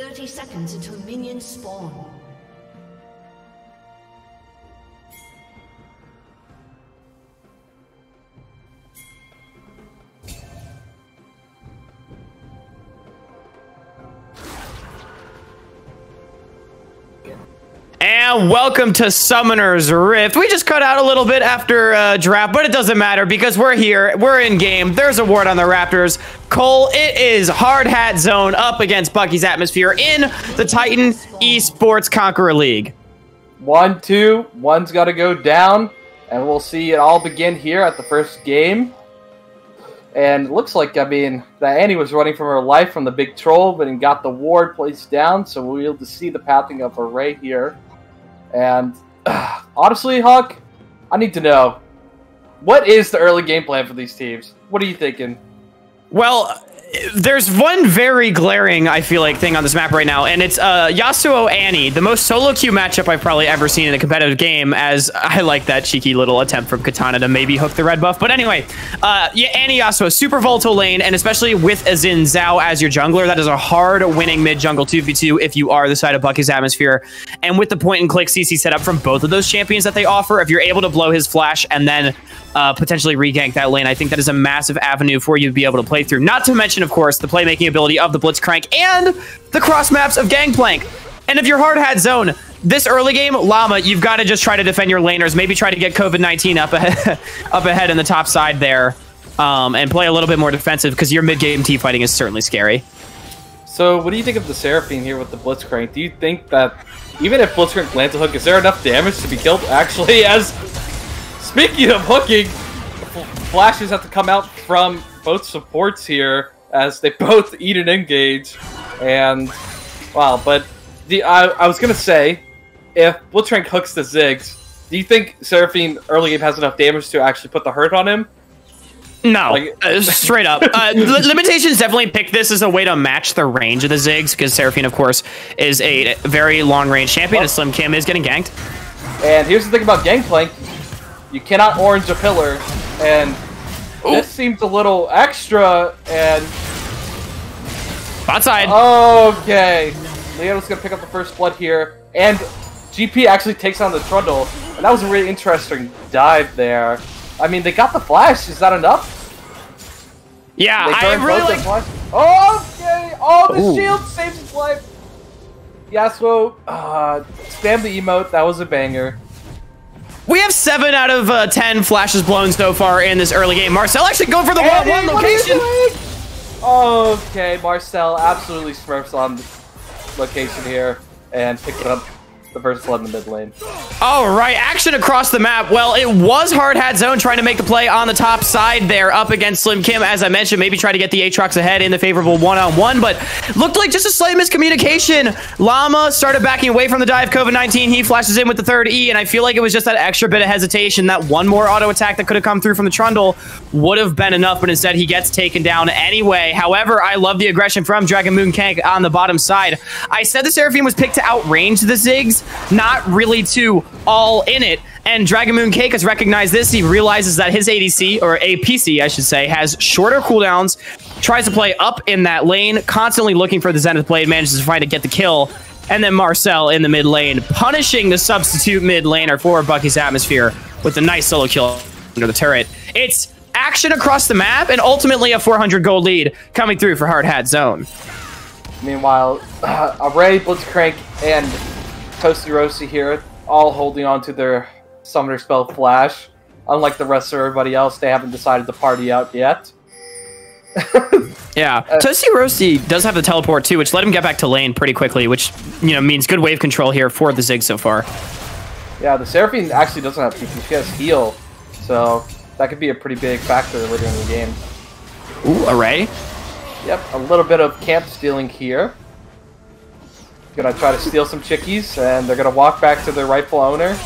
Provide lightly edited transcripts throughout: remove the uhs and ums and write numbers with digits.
30 seconds until minions spawn. And welcome to Summoner's Rift. We just cut out a little bit after draft, but it doesn't matter because we're here. We're in game. There's a ward on the Raptors. Cole, it is Hard Hat Zone up against Bucky's Atmosphere in the Titan Esports Conqueror League. 1-2. One's got to go down, and we'll see it all begin here at the first game. And it looks like, I mean, that Annie was running from her life from the big troll, but then got the ward placed down, so we'll be able to see the pathing of Array here. And honestly, Huck, I need to know, what is the early game plan for these teams? What are you thinking? Well, there's one very glaring, I feel like, thing on this map right now, and it's Yasuo Annie, the most solo queue matchup I've probably ever seen in a competitive game, as I like that cheeky little attempt from Katana to maybe hook the red buff. But anyway, yeah, Annie Yasuo, super volatile lane, and especially with a Xin Zhao as your jungler, that is a hard winning mid-jungle 2v2 if you are the side of Bucky's Atmosphere. And with the point-and-click CC setup from both of those champions that they offer, if you're able to blow his flash and then potentially regank that lane, I think that is a massive avenue for you to be able to play through. Not to mention, of course, the playmaking ability of the Blitzcrank and the cross maps of Gangplank. And if you're Hard Hat Zone, this early game, Llama, you've got to just try to defend your laners, maybe try to get COVID-19 up ahead in the top side there, and play a little bit more defensive because your mid-game team fighting is certainly scary. So what do you think of the Seraphine here with the Blitzcrank? Do you think that even if Blitzcrank lands a hook, is there enough damage to be killed? Actually, as speaking of hooking, flashes have to come out from both supports here as they both eat an engage. And, wow, but I was going to say, if Blitzcrank hooks the Ziggs, do you think Seraphine early game has enough damage to actually put the hurt on him? No, straight up. Limitations definitely picked this as a way to match the range of the Ziggs, because Seraphine, of course, is a very long-range champion, and Slim Kim is getting ganked. And here's the thing about Gangplank. You cannot orange a pillar, and this seems a little extra, and... Bot side. Okay. Leo's going to pick up the first blood here, and GP actually takes on the Trundle, and that was a really interesting dive there. I mean, they got the flash. Is that enough? Yeah, I really like... Okay! Oh, the shield saves his life! Yasuo, spam the emote. That was a banger. We have 7 out of 10 flashes blown so far in this early game. Marcel actually going for the 1-1 location. Okay, Marcel absolutely smurfs on the location here and picked up the first blood in the mid lane. All right, action across the map. Well, it was Hard Hat Zone trying to make the play on the top side there up against Slim Kim. As I mentioned, maybe try to get the Aatrox ahead in the favorable one-on-one, but looked like just a slight miscommunication. Llama started backing away from the dive. COVID-19, he flashes in with the third E, and I feel like it was just that extra bit of hesitation. That one more auto attack that could have come through from the Trundle would have been enough, but instead he gets taken down anyway. However, I love the aggression from Dragon Moon Kank on the bottom side. I said the Seraphine was picked to outrange the Ziggs, not really to all in it, and Dragon Moon Cake has recognized this. He realizes that his ADC, or APC I should say, has shorter cooldowns, tries to play up in that lane, constantly looking for the Zenith Blade, manages to find it, get the kill, and then Marcel in the mid lane, punishing the substitute mid laner for Bucky's Atmosphere with a nice solo kill under the turret. It's action across the map, and ultimately a 400 gold lead coming through for Hard Hat Zone. Meanwhile, Array, Blitzcrank, and Toasty Roasty here, all holding on to their Summoner Spell Flash. Unlike the rest of everybody else, they haven't decided to party out yet. Yeah, Toasty Roasty does have the teleport too, which let him get back to lane pretty quickly, which, you know, means good wave control here for the Zig so far. Yeah, the Seraphine actually doesn't have TP, she has heal, so that could be a pretty big factor later in the game. Ooh, Array. Yep, a little bit of camp stealing here. Gonna try to steal some chickies, and they're gonna walk back to their rightful owner.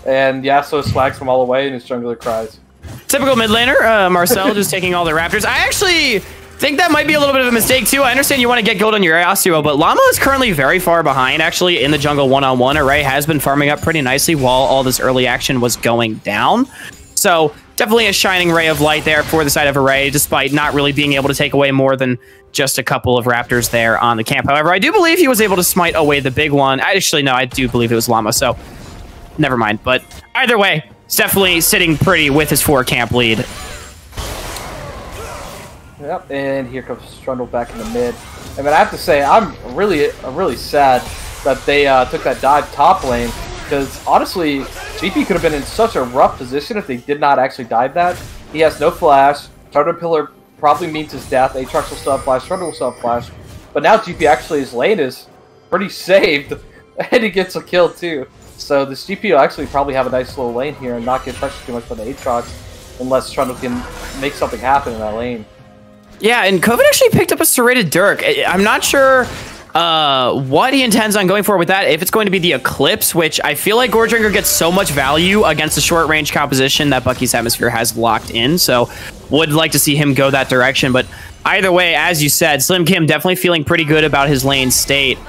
And Yasuo swags them all away, and his jungler cries. Typical mid laner, Marcel just taking all the Raptors. I actually think that might be a little bit of a mistake too. I understand you want to get gold on your Yasuo, but Llama is currently very far behind actually in the jungle one-on-one. Array has been farming up pretty nicely while all this early action was going down. So definitely a shining ray of light there for the side of Array, despite not really being able to take away more than just a couple of Raptors there on the camp. However, I do believe he was able to smite away the big one. Actually, no, I do believe it was Llama, so never mind. But either way, it's definitely sitting pretty with his 4 camp lead. Yep, and here comes Strundle back in the mid. I mean, I have to say, I'm really sad that they took that dive top lane, because honestly, GP could have been in such a rough position if they did not actually dive that. He has no flash. Thunder Pillar probably means his death. Aatrox will still have flash. Strundle will still have flash. But now GP actually, his lane is pretty saved, and he gets a kill too. So this GP will actually probably have a nice little lane here and not get pressured too much by the Aatrox, unless Strundle can make something happen in that lane. Yeah, and Covid actually picked up a serrated Dirk. I'm not sure what he intends on going for with that. If it's going to be the Eclipse, which I feel like Goredrinker gets so much value against the short range composition that Bucky's Atmosphere has locked in. So would like to see him go that direction. But either way, as you said, Slim Kim definitely feeling pretty good about his lane state.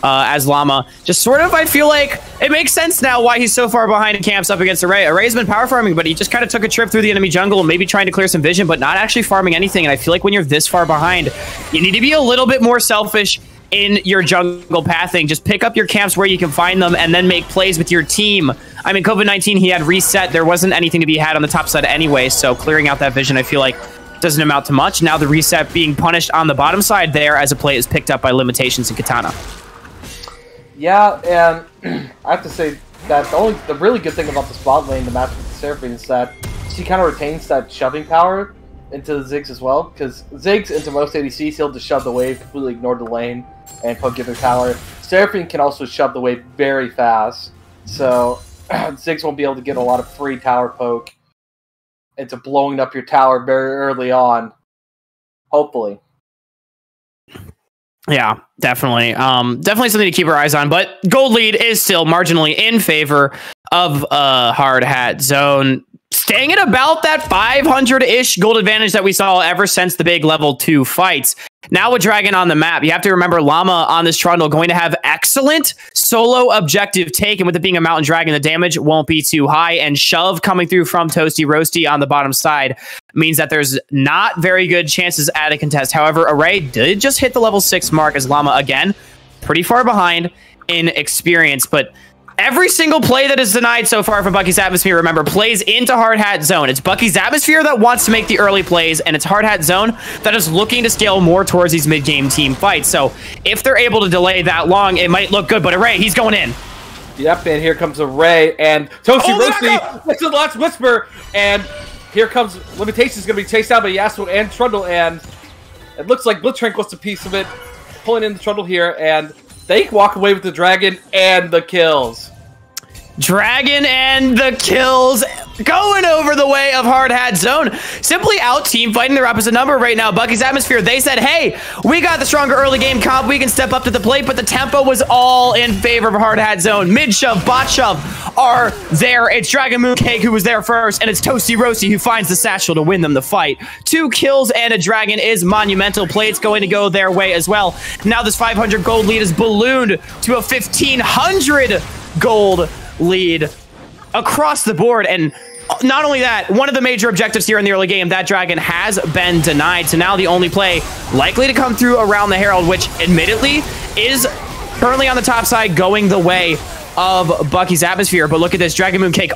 As Llama, just sort of, I feel like it makes sense now why he's so far behind in camps up against Array. Array's been power farming, but he just kind of took a trip through the enemy jungle and maybe trying to clear some vision, but not actually farming anything. And I feel like when you're this far behind, you need to be a little bit more selfish in your jungle pathing. Just pick up your camps where you can find them and then make plays with your team. I mean, COVID-19, he had reset. There wasn't anything to be had on the top side anyway, so clearing out that vision, I feel like, doesn't amount to much. Now the reset being punished on the bottom side there as a play is picked up by Limitations and Katana. Yeah, and I have to say that the really good thing about the spot lane, the match with the Seraphine, is that she kind of retains that shoving power into the Ziggs as well, because Ziggs into most ADCs, he'll just shove the wave, completely ignore the lane, and put giving power. Seraphine can also shove the wave very fast, so Ziggs won't be able to get a lot of free tower poke into blowing up your tower very early on, hopefully. Yeah, definitely. Definitely something to keep our eyes on, but gold lead is still marginally in favor of Hard Hat Zone, staying at about that 500-ish gold advantage that we saw ever since the big level 2 fights. Now with Dragon on the map, you have to remember Llama on this Trundle going to have excellent solo objective take, and with it being a Mountain Dragon, the damage won't be too high, and Shove coming through from Toasty Roasty on the bottom side means that there's not very good chances at a contest. However, Array did just hit the level 6 mark as Llama, again, pretty far behind in experience, but every single play that is denied so far from Bucky's Atmosphere, remember, plays into Hard Hat Zone. It's Bucky's Atmosphere that wants to make the early plays, and it's Hard Hat Zone that is looking to scale more towards these mid-game team fights. So if they're able to delay that long, it might look good, but Array, he's going in. Yep, and here comes Array, and Toasty Roasty, it's the last whisper, and here comes Limitations, going to be chased out by Yasuo and Trundle, and it looks like Blitzcrank wants a piece of it, pulling in the Trundle here, and they walk away with the Dragon and the kills. Dragon and the kills going over the way of Hard Hat Zone. Simply out team fighting their opposite number right now. Bucky's Atmosphere, they said, hey, we got the stronger early game comp. We can step up to the plate, but the tempo was all in favor of Hard Hat Zone. Mid shove, bot shove are there. It's Dragon Mooncake who was there first, and it's Toasty Roasty who finds the satchel to win them the fight. 2 kills and a dragon is monumental. Play, it's going to go their way as well. Now this 500 gold lead is ballooned to a 1,500 gold lead across the board. And not only that, one of the major objectives here in the early game, that dragon has been denied. So now the only play likely to come through around the Herald, which admittedly is currently on the top side going the way of Bucky's Atmosphere. But look at this, Dragon Mooncake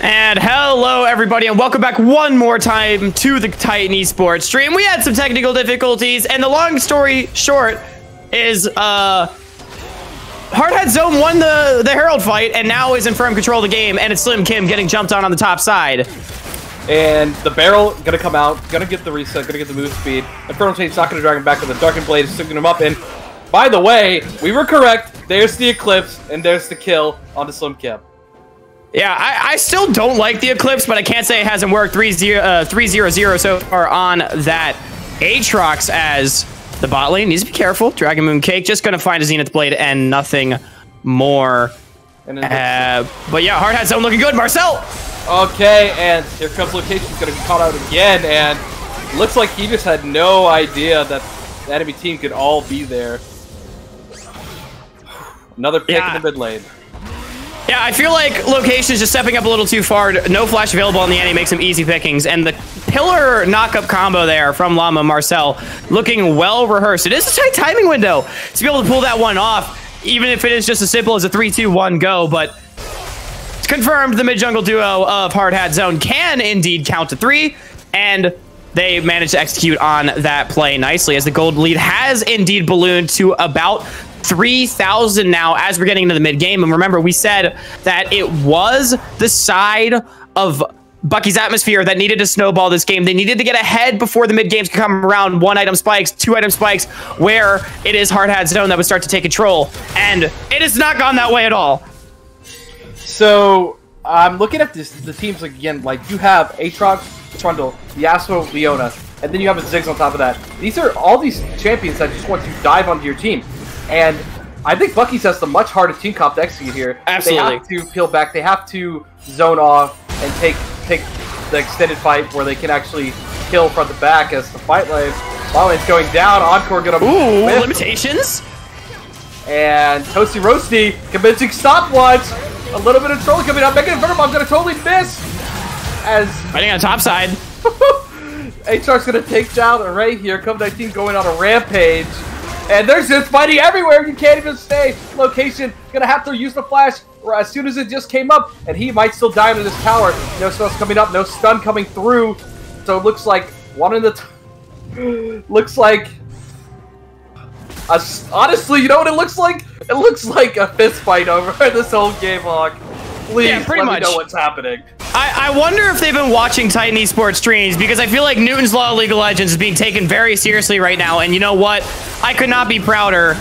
And hello, everybody, and welcome back one more time to the Titan Esports stream. We had some technical difficulties, and the long story short is, Hardhat Zone won the Herald fight, and now is in firm control of the game, and it's Slim Kim getting jumped on the top side. And the barrel gonna come out, gonna get the reset, gonna get the move speed. Infernal Chain's not gonna drag him back with the Darkened Blade, is sticking him up. And by the way, we were correct. There's the Eclipse, and there's the kill onto Slim Kim. Yeah, I still don't like the Eclipse, but I can't say it hasn't worked. 3-0-0 so far on that Aatrox, as the bot lane needs to be careful. Dragon Moon Cake just gonna find a Zenith Blade and nothing more. But yeah, Hardhat Zone looking good. Marcel! Okay, and here comes Location's gonna be caught out again, and looks like he just had no idea that the enemy team could all be there. Another pick in the mid lane. Yeah, I feel like Location's just stepping up a little too far. No flash available on the enemy makes some easy pickings, and the pillar knock-up combo there from Llama Marcel looking well rehearsed. It is a tight timing window to be able to pull that one off, even if it is just as simple as a 3-2-1 go, but it's confirmed the mid-jungle duo of Hardhat Zone can indeed count to 3, and they managed to execute on that play nicely, as the gold lead has indeed ballooned to about 3,000 now as we're getting into the mid-game. And remember, we said that it was the side of Bucky's atmosphere that needed to snowball this game. They needed to get ahead before the mid-games could come around. 1-item spikes, 2-item spikes, where it is Hardhat Zone that would start to take control. And it has not gone that way at all. So, I'm looking at the teams again. Like, you have Aatrox, Trundle, Yasuo, Leona, and then you have a Ziggs on top of that. These are all these champions that just want to dive onto your team. And I think Bucky's has the much harder team comp to execute here. Absolutely. They have to peel back. They have to zone off and take the extended fight where they can actually kill from the back as the fight lane's going down. Encore gonna whip. Limitations. And Toasty Roasty convincing stopwatch. A little bit of troll coming up. Mega Inverter Bomb's gonna totally miss. As fighting on top side. Aatrox's gonna take down Array here. Cove19 going on a rampage. And there's just fighting everywhere. You can't even stay. Location gonna have to use the flash as soon as it just came up, and he might still die into this tower. No spells coming up, no stun coming through. So it looks like one in the looks like honestly, you know what it looks like? It looks like a fist fight over this whole game log. Please let me know what's happening. I wonder if they've been watching Titan Esports streams, because I feel like Newton's Law of League of Legends is being taken very seriously right now. And you know what? I could not be prouder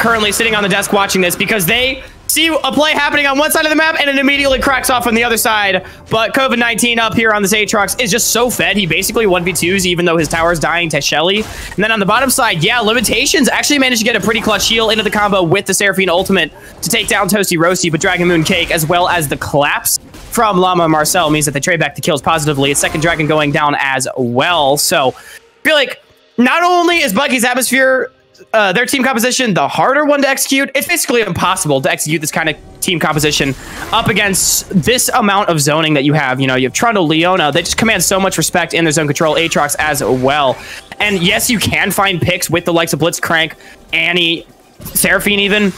currently sitting on the desk watching this, because they see a play happening on one side of the map and it immediately cracks off on the other side. But COVID-19 up here on this Aatrox is just so fed. He basically 1v2s even though his tower's dying to Shelly. And then on the bottom side, yeah, Limitations actually managed to get a pretty clutch heal into the combo with the Seraphine ultimate to take down Toasty Roasty, but Dragon Moon Cake, as well as the collapse from Llama Marcel, means that they trade back the kills positively. A second dragon going down as well. So I feel like not only is Bucky's atmosphere their team composition the harder one to execute, it's basically impossible to execute this kind of team composition up against this amount of zoning that you have. You know, you have Trundle, Leona, they just command so much respect in their zone control, Aatrox as well. And yes, you can find picks with the likes of Blitzcrank, Annie, Seraphine even.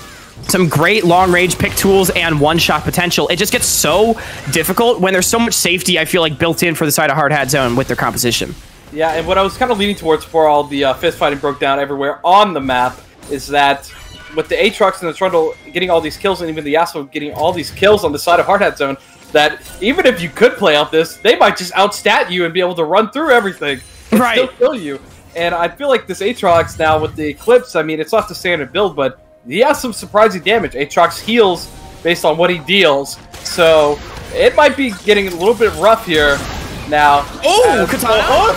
Some great long-range pick tools and one-shot potential. It just gets so difficult when there's so much safety, I feel like, built in for the side of Hardhat Zone with their composition. Yeah, and what I was kind of leaning towards before all the fist fighting broke down everywhere on the map is that with the Aatrox and the Trundle getting all these kills, and even the Yasuo getting all these kills on the side of Hardhat Zone, that even if you could play out this, they might just outstat you and be able to run through everything and still kill you. And I feel like this Aatrox now with the Eclipse, I mean, it's not the standard build, but he has some surprising damage. Aatrox heals based on what he deals, so it might be getting a little bit rough here now. Oh, Katana!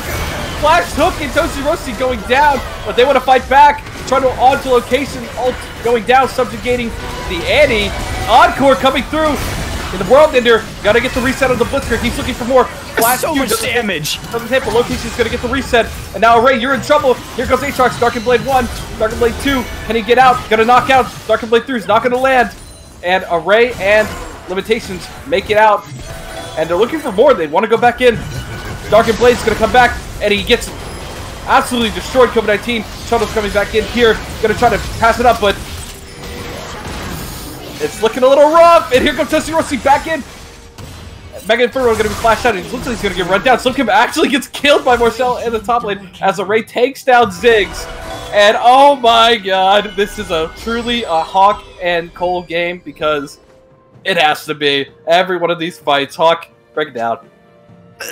Flash hook and Toasty Roasty going down, but they want to fight back. Trundle onto Location, ult going down, subjugating the Annie. Encore coming through in the World Ender. Gotta get the reset on the Blitzcrank. He's looking for more. Flash so much damage. Doesn't hit, but Location's gonna get the reset. And now Array, you're in trouble. Here goes Aatrox. Darkened Blade 1, Darkened Blade 2. Can he get out? Gonna knock out. Darkened Blade 3 is not gonna land. And Array and Limitations make it out. And they're looking for more. They want to go back in. Darkened Blade's gonna come back, and he gets absolutely destroyed. COVID-19. Trundle's coming back in here. Gonna try to pass it up, but it's looking a little rough. And here comes Toasty Roasty back in. Mega Inferno going to be flashed out. It looks like he's going to get run down. Slim Kim actually gets killed by Marcel in the top lane as the Ray takes down Ziggs. And oh my god, this is truly a Hawk and Cole game because it has to be. Every one of these fights, Hawk, break it down.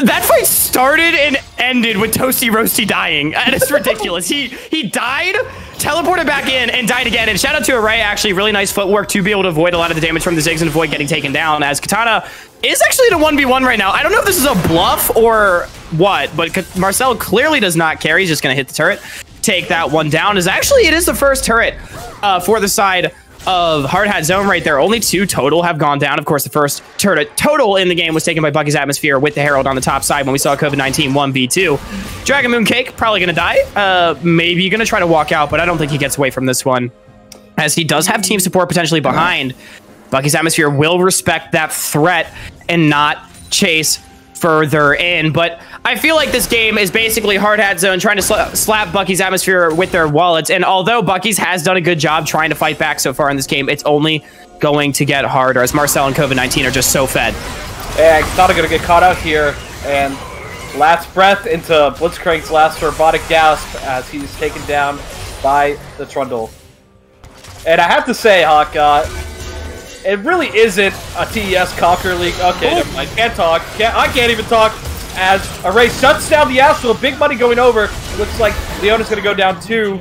That fight started and ended with Toasty Roasty dying. And it's ridiculous. He died, teleported back in, and died again. And shout out to Array, actually, really nice footwork to be able to avoid a lot of the damage from the Ziggs and avoid getting taken down, as Katana is actually in a 1v1 right now. I don't know if this is a bluff or what, but Marcel clearly does not care. He's just going to hit the turret, take that one down. It is the first turret for the side of Hard Hat Zone right there. Only 2 total have gone down. Of course, the first turret total in the game was taken by Bucky's Atmosphere with the Herald on the top side when we saw COVID-19 1v2. Dragon Moon Cake, probably going to die. Maybe going to try to walk out, but I don't think he gets away from this one, as he does have team support potentially behind. Bucky's Atmosphere will respect that threat and not chase further in, but I feel like this game is basically Hard Hat Zone trying to slap Bucky's Atmosphere with their wallets, and although Bucky's has done a good job trying to fight back so far in this game, it's only going to get harder as Marcel and COVID-19 are just so fed. Yeah, Katana gonna get caught out here, and last breath into Blitzcrank's last robotic gasp as he's taken down by the Trundle. And I have to say, Hawk, it really isn't a TES Conqueror League. Okay, never mind. Can't talk. I can't even talk. As Array shuts down the Astral, big money going over. Looks like Leona's going to go down 2.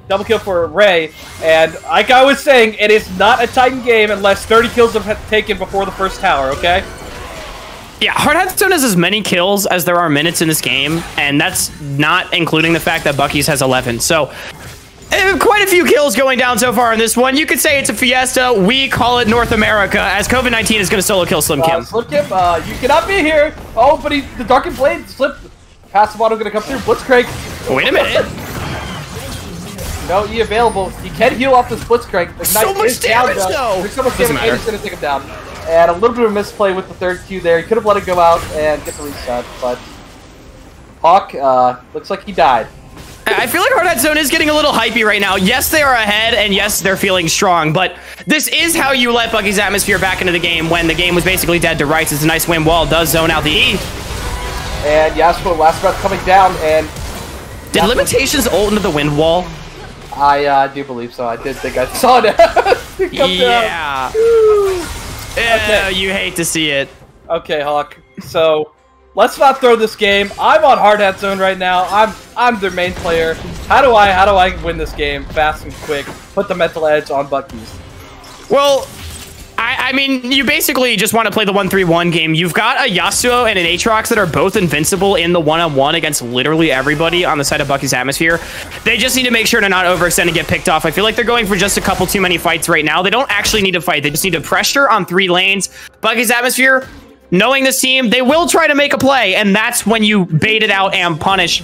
Double kill for Array. And like I was saying, it is not a Titan game unless 30 kills have taken before the first tower, okay? Yeah, Hard Hat Zone has as many kills as there are minutes in this game, and that's not including the fact that Bucky's has 11. So quite a few kills going down so far in this one. You could say it's a fiesta. We call it North America, as COVID-19 is going to solo kill Slim Kim. Slim Kim, you cannot be here. Oh, but the Darkened Blade slipped. Passive auto going to come through. Blitzcrank. Wait a minute. No, E available. He can heal off this Blitzcrank. So much damage, though. There's so much damage, and he's going to take him down. And a little bit of a misplay with the third Q there. He could have let it go out and get the reset, but Hawk looks like he died. I feel like Hard Hat Zone is getting a little hypey right now. Yes, they are ahead, and yes, they're feeling strong, but this is how you let Bucky's Atmosphere back into the game when the game was basically dead to rights. It's a nice win wall, does zone out the E. And Yasuo, last breath coming down, and did Limitations ult into the wind wall? I do believe so. I did think I saw that. Yeah. Okay. You hate to see it. Okay, Hawk. So let's not throw this game. I'm on Hard Hat Zone right now. I'm their main player. How do I win this game fast and quick? Put the mental edge on Bucky's. Well, I mean, you basically just want to play the 1-3-1 game. You've got a Yasuo and an Aatrox that are both invincible in the one-on-one against literally everybody on the side of Bucky's Atmosphere. They just need to make sure to not overextend and get picked off. I feel like they're going for just a couple too many fights right now. They don't actually need to fight. They just need to pressure on 3 lanes. Bucky's Atmosphere, knowing this team, they will try to make a play, and that's when you bait it out and punish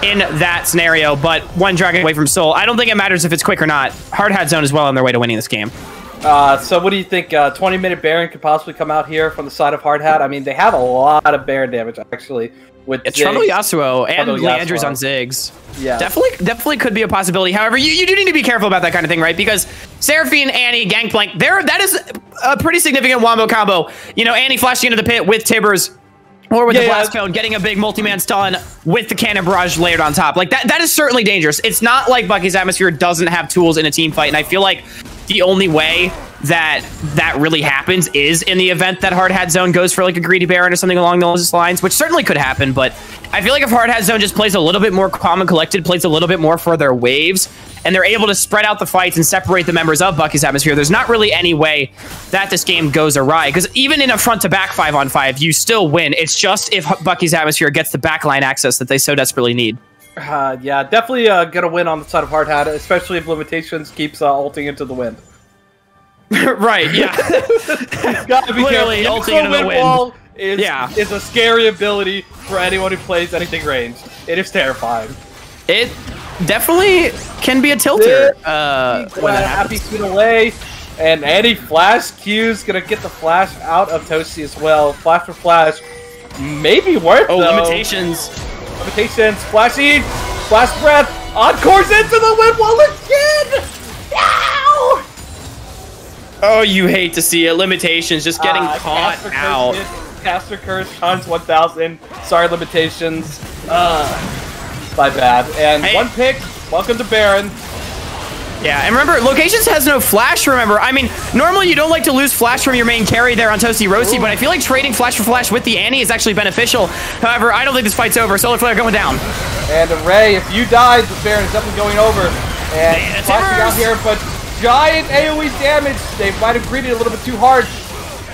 in that scenario. But one dragon away from Soul, I don't think it matters if it's quick or not. Hard Hat Zone is well on their way to winning this game. So what do you think? 20-minute Baron could possibly come out here from the side of Hard Hat. I mean, they have a lot of Baron damage, actually. With Trundle Yasuo and Leandre's on Ziggs. Yeah. Definitely could be a possibility. However, you do need to be careful about that kind of thing, right? Because Seraphine, Annie, Gangplank, that is a pretty significant wombo combo. You know, Annie flashing into the pit with Tibbers or with the Blast Cone, getting a big multi-man stun with the Cannon Barrage layered on top. Like, that is certainly dangerous. It's not like Bucky's Atmosphere doesn't have tools in a team fight, and I feel like the only way that really happens is in the event that Hard Hat Zone goes for like a greedy Baron or something along those lines, which certainly could happen. But I feel like if Hard Hat Zone just plays a little bit more calm and collected, plays a little bit more for their waves, and they're able to spread out the fights and separate the members of Bucky's Atmosphere, there's not really any way that this game goes awry. Because even in a front-to-back 5-on-5, you still win. It's just if Bucky's Atmosphere gets the backline access that they so desperately need. Yeah, definitely gonna win on the side of Hard Hat, especially if Limitations keeps ulting into the wind. Right, yeah. Gotta be literally careful. ulting into the wind. Wall is a scary ability for anyone who plays anything ranged. It is terrifying. It definitely can be a tilter. When that happy feet away, and Annie flash Q's gonna get the flash out of Toasty as well. Flash for flash, maybe worth though. Limitations. Flashy, flash breath, encores into the wind wall again. No! Oh, you hate to see it. Limitations just getting caught out. Caster Curse times 1,000. Sorry, limitations. My bad. And hey. 1 pick. Welcome to Baron. Yeah, and remember, Locations has no flash, remember. I mean, normally you don't like to lose flash from your main carry there on Toasty Roasty, but I feel like trading flash for flash with the Annie is actually beneficial. However, I don't think this fight's over. Solar Flare going down. And Ray, if you die, the Baron is definitely going over. And flashing out here, but giant AoE damage. They might have greeted a little bit too hard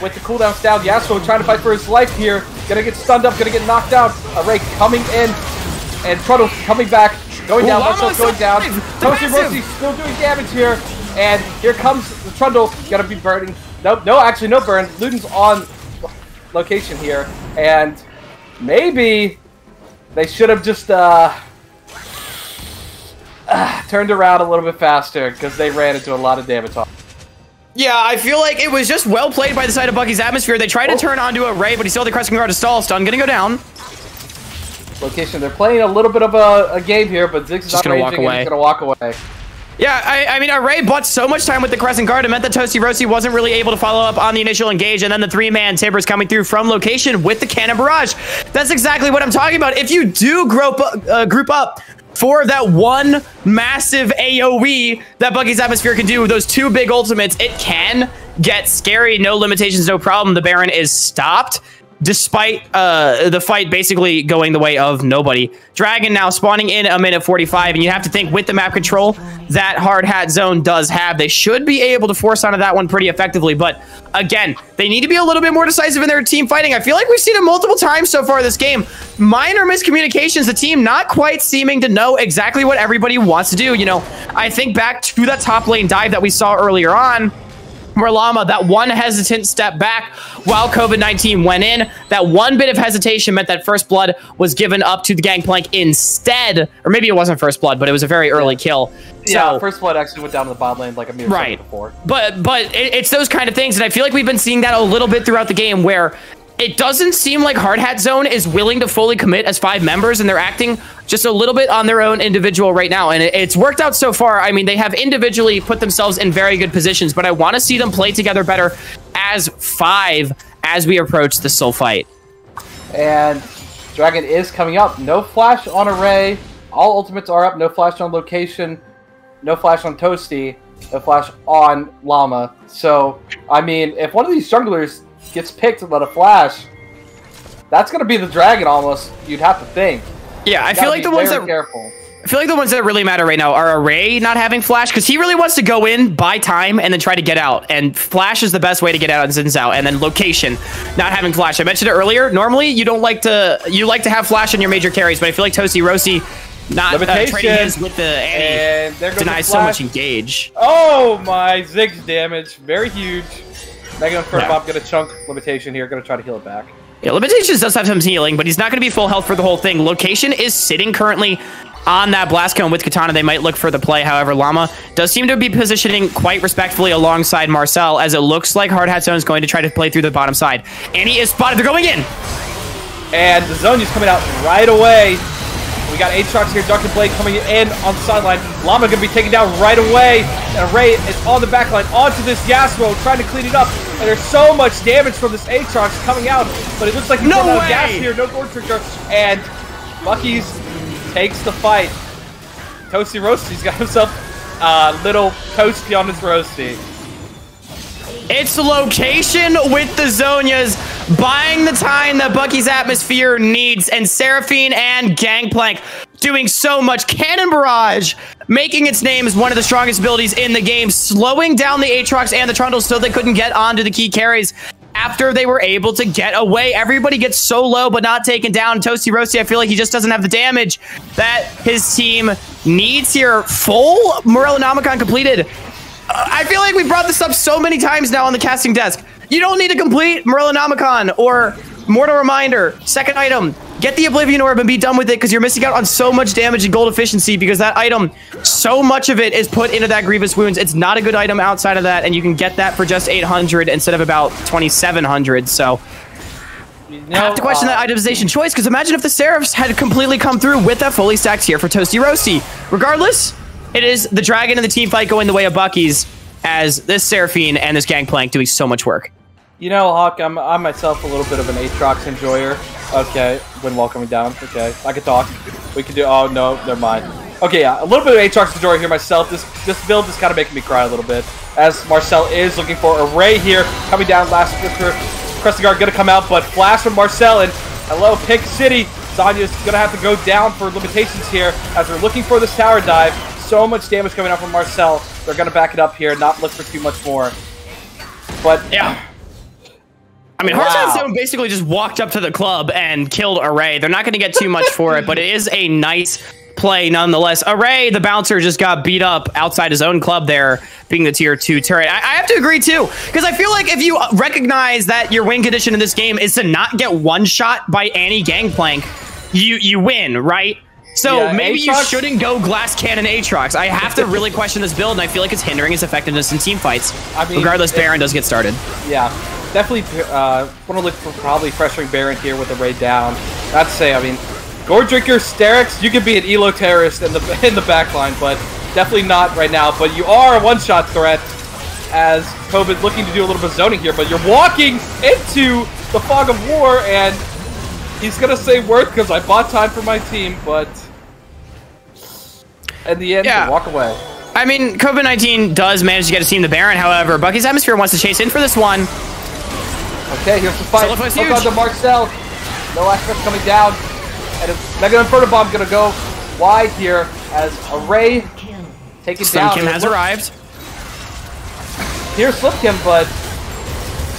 with the cooldown style. Yasuo trying to fight for his life here. Gonna get stunned up, gonna get knocked out. Ray coming in, and Trundle coming back. Going down, Marcel's going down. Toasty Roasty still doing damage here. And here comes the Trundle. Gonna be burning. Nope, no, actually no burn. Luden's on location here. And maybe they should have just turned around a little bit faster because they ran into a lot of damage. Yeah, I feel like it was just well played by the side of Bucky's Atmosphere. They tried to turn onto a Ray, but he still had the Crescent Guard to stall. Stun gonna go down. Location, they're playing a little bit of a game here, but Ziggs is just gonna walk away. He's gonna walk away. Yeah, I mean, Array bought so much time with the Crescent Guard. It meant that Toasty Roasty wasn't really able to follow up on the initial engage, and then the 3-man Timbers coming through from Location with the Cannon Barrage. That's exactly what I'm talking about. If you do group up for that one massive AoE that Bucky's Atmosphere can do with those 2 big ultimates, it can get scary. No limitations, no problem. The Baron is stopped, despite the fight basically going the way of nobody. Dragon now spawning in a minute 45, and you have to think with the map control that Hard Hat Zone does have, they should be able to force onto that one pretty effectively. But again, they need to be a little bit more decisive in their team fighting. I feel like we've seen it multiple times so far this game. Minor miscommunications, the team not quite seeming to know exactly what everybody wants to do. You know, I think back to that top lane dive that we saw earlier on, where Llama, that one hesitant step back while COVID-19 went in, that one bit of hesitation meant that First Blood was given up to the Gangplank instead. Or maybe it wasn't First Blood, but it was a very early kill. Yeah, so, First Blood actually went down to the bot lane like a minute right before. But it's those kind of things, and I feel like we've been seeing that a little bit throughout the game, where it doesn't seem like Hard Hat Zone is willing to fully commit as 5 members, and they're acting just a little bit on their own individual right now. And it's worked out so far. I mean, they have individually put themselves in very good positions, but I want to see them play together better as 5 as we approach the Soul fight. And Dragon is coming up. No flash on Array. All ultimates are up. No flash on Location. No flash on Toasty. No flash on Llama. So, I mean, if one of these junglers gets picked without a flash, that's going to be the Dragon almost, you'd have to think. Yeah, I feel like the ones that careful. I feel like the ones that really matter right now are Array not having flash, because he really wants to go in, buy time, and then try to get out. And flash is the best way to get out and Zin's out. And then Location not having flash. I mentioned it earlier. Normally, you like to have flash in your major carries, but I feel like Toasty Roasty not trading his with the Annie and there goes denies so much engage. Oh my, Ziggs damage, very huge. Megan Furtbop gonna chunk Limitation here, gonna try to heal it back. Yeah, Limitations does have some healing, but he's not going to be full health for the whole thing. Location is sitting currently on that Blast Cone with Katana. They might look for the play. However, Llama does seem to be positioning quite respectfully alongside Marcel, as it looks like Hard Hat Zone is going to try to play through the bottom side. And he is spotted. They're going in. And the Zonia's coming out right away. We got Aatrox here, Dark Blade coming in on the sideline. Llama going to be taken down right away. And Array is on the backline onto this Yasuo, trying to clean it up. And there's so much damage from this Aatrox coming out. But it looks like he's running out of gas here. No Gore Trigger. And Bucky's takes the fight. Toasty Roasty's got himself a little toasty on his roasty. It's Location with the Zonias, buying the time that Bucky's Atmosphere needs, and Seraphine and Gangplank doing so much. Cannon Barrage making its name as one of the strongest abilities in the game, slowing down the Aatrox and the Trundle so they couldn't get onto the key carries after they were able to get away. Everybody gets so low but not taken down. Toasty Roasty, I feel like he just doesn't have the damage that his team needs here. Full Morellonomicon completed. I feel like we brought this up so many times now on the casting desk. You don't need to complete Morellonomicon or Mortal Reminder. Second item, get the Oblivion Orb and be done with it, because you're missing out on so much damage and gold efficiency, because that item, so much of it is put into that Grievous Wounds. It's not a good item outside of that, and you can get that for just 800 instead of about 2,700. So I have to question that itemization choice, because imagine if the Seraphs had completely come through with that fully stacked here for Toasty Roasty. Regardless, it is the Dragon and the team fight going the way of Bucky's, as this Seraphine and this Gangplank doing so much work. You know, Hawk, I'm myself a little bit of an Aatrox enjoyer. Okay, when welcoming down. Okay, I can talk. We can do. Oh no, never mind. Okay, yeah, a little bit of Aatrox enjoyer here myself. This build is kind of making me cry a little bit, as Marcel is looking for a Ray here, coming down. Last Whisper, Crescent Guard gonna come out, but flash from Marcel, and hello, Pink City. Zanya's gonna have to go down for limitations here as they're looking for this tower dive. So much damage coming out from Marcel. They're gonna back it up here, not look for too much more. But yeah. I mean, Hearthstone Zone basically just walked up to the club and killed Array. They're not going to get too much for it, but it is a nice play nonetheless. Array, the bouncer, just got beat up outside his own club there, being the tier 2 turret. I have to agree, too, because I feel like if you recognize that your win condition in this game is to not get one-shot by any Gangplank, you win, right? So yeah, maybe Aatrox, you shouldn't go Glass Cannon Aatrox. I have to really question this build, and I feel like it's hindering his effectiveness in team fights. I mean, regardless, Baron does get started. Yeah, definitely want to look for probably pressuring Baron here with the raid down. Not to say, I mean, Gore Drinker, Sterix, you could be an elo terrorist in the backline, but definitely not right now. But you are a one-shot threat, as COVID's looking to do a little bit of zoning here, but you're walking into the fog of war, and he's going to say worth because I bought time for my team, but in the end, yeah, walk away. I mean, COVID-19 does manage to get his team to Baron, however. Bucky's Atmosphere wants to chase in for this one. Okay, here's the fight. Look on to Marcel. No aspect coming down. And a Mega Inferno Bomb going to go wide here as Array taken down. Slim Kim has arrived. Here's Slim Kim, but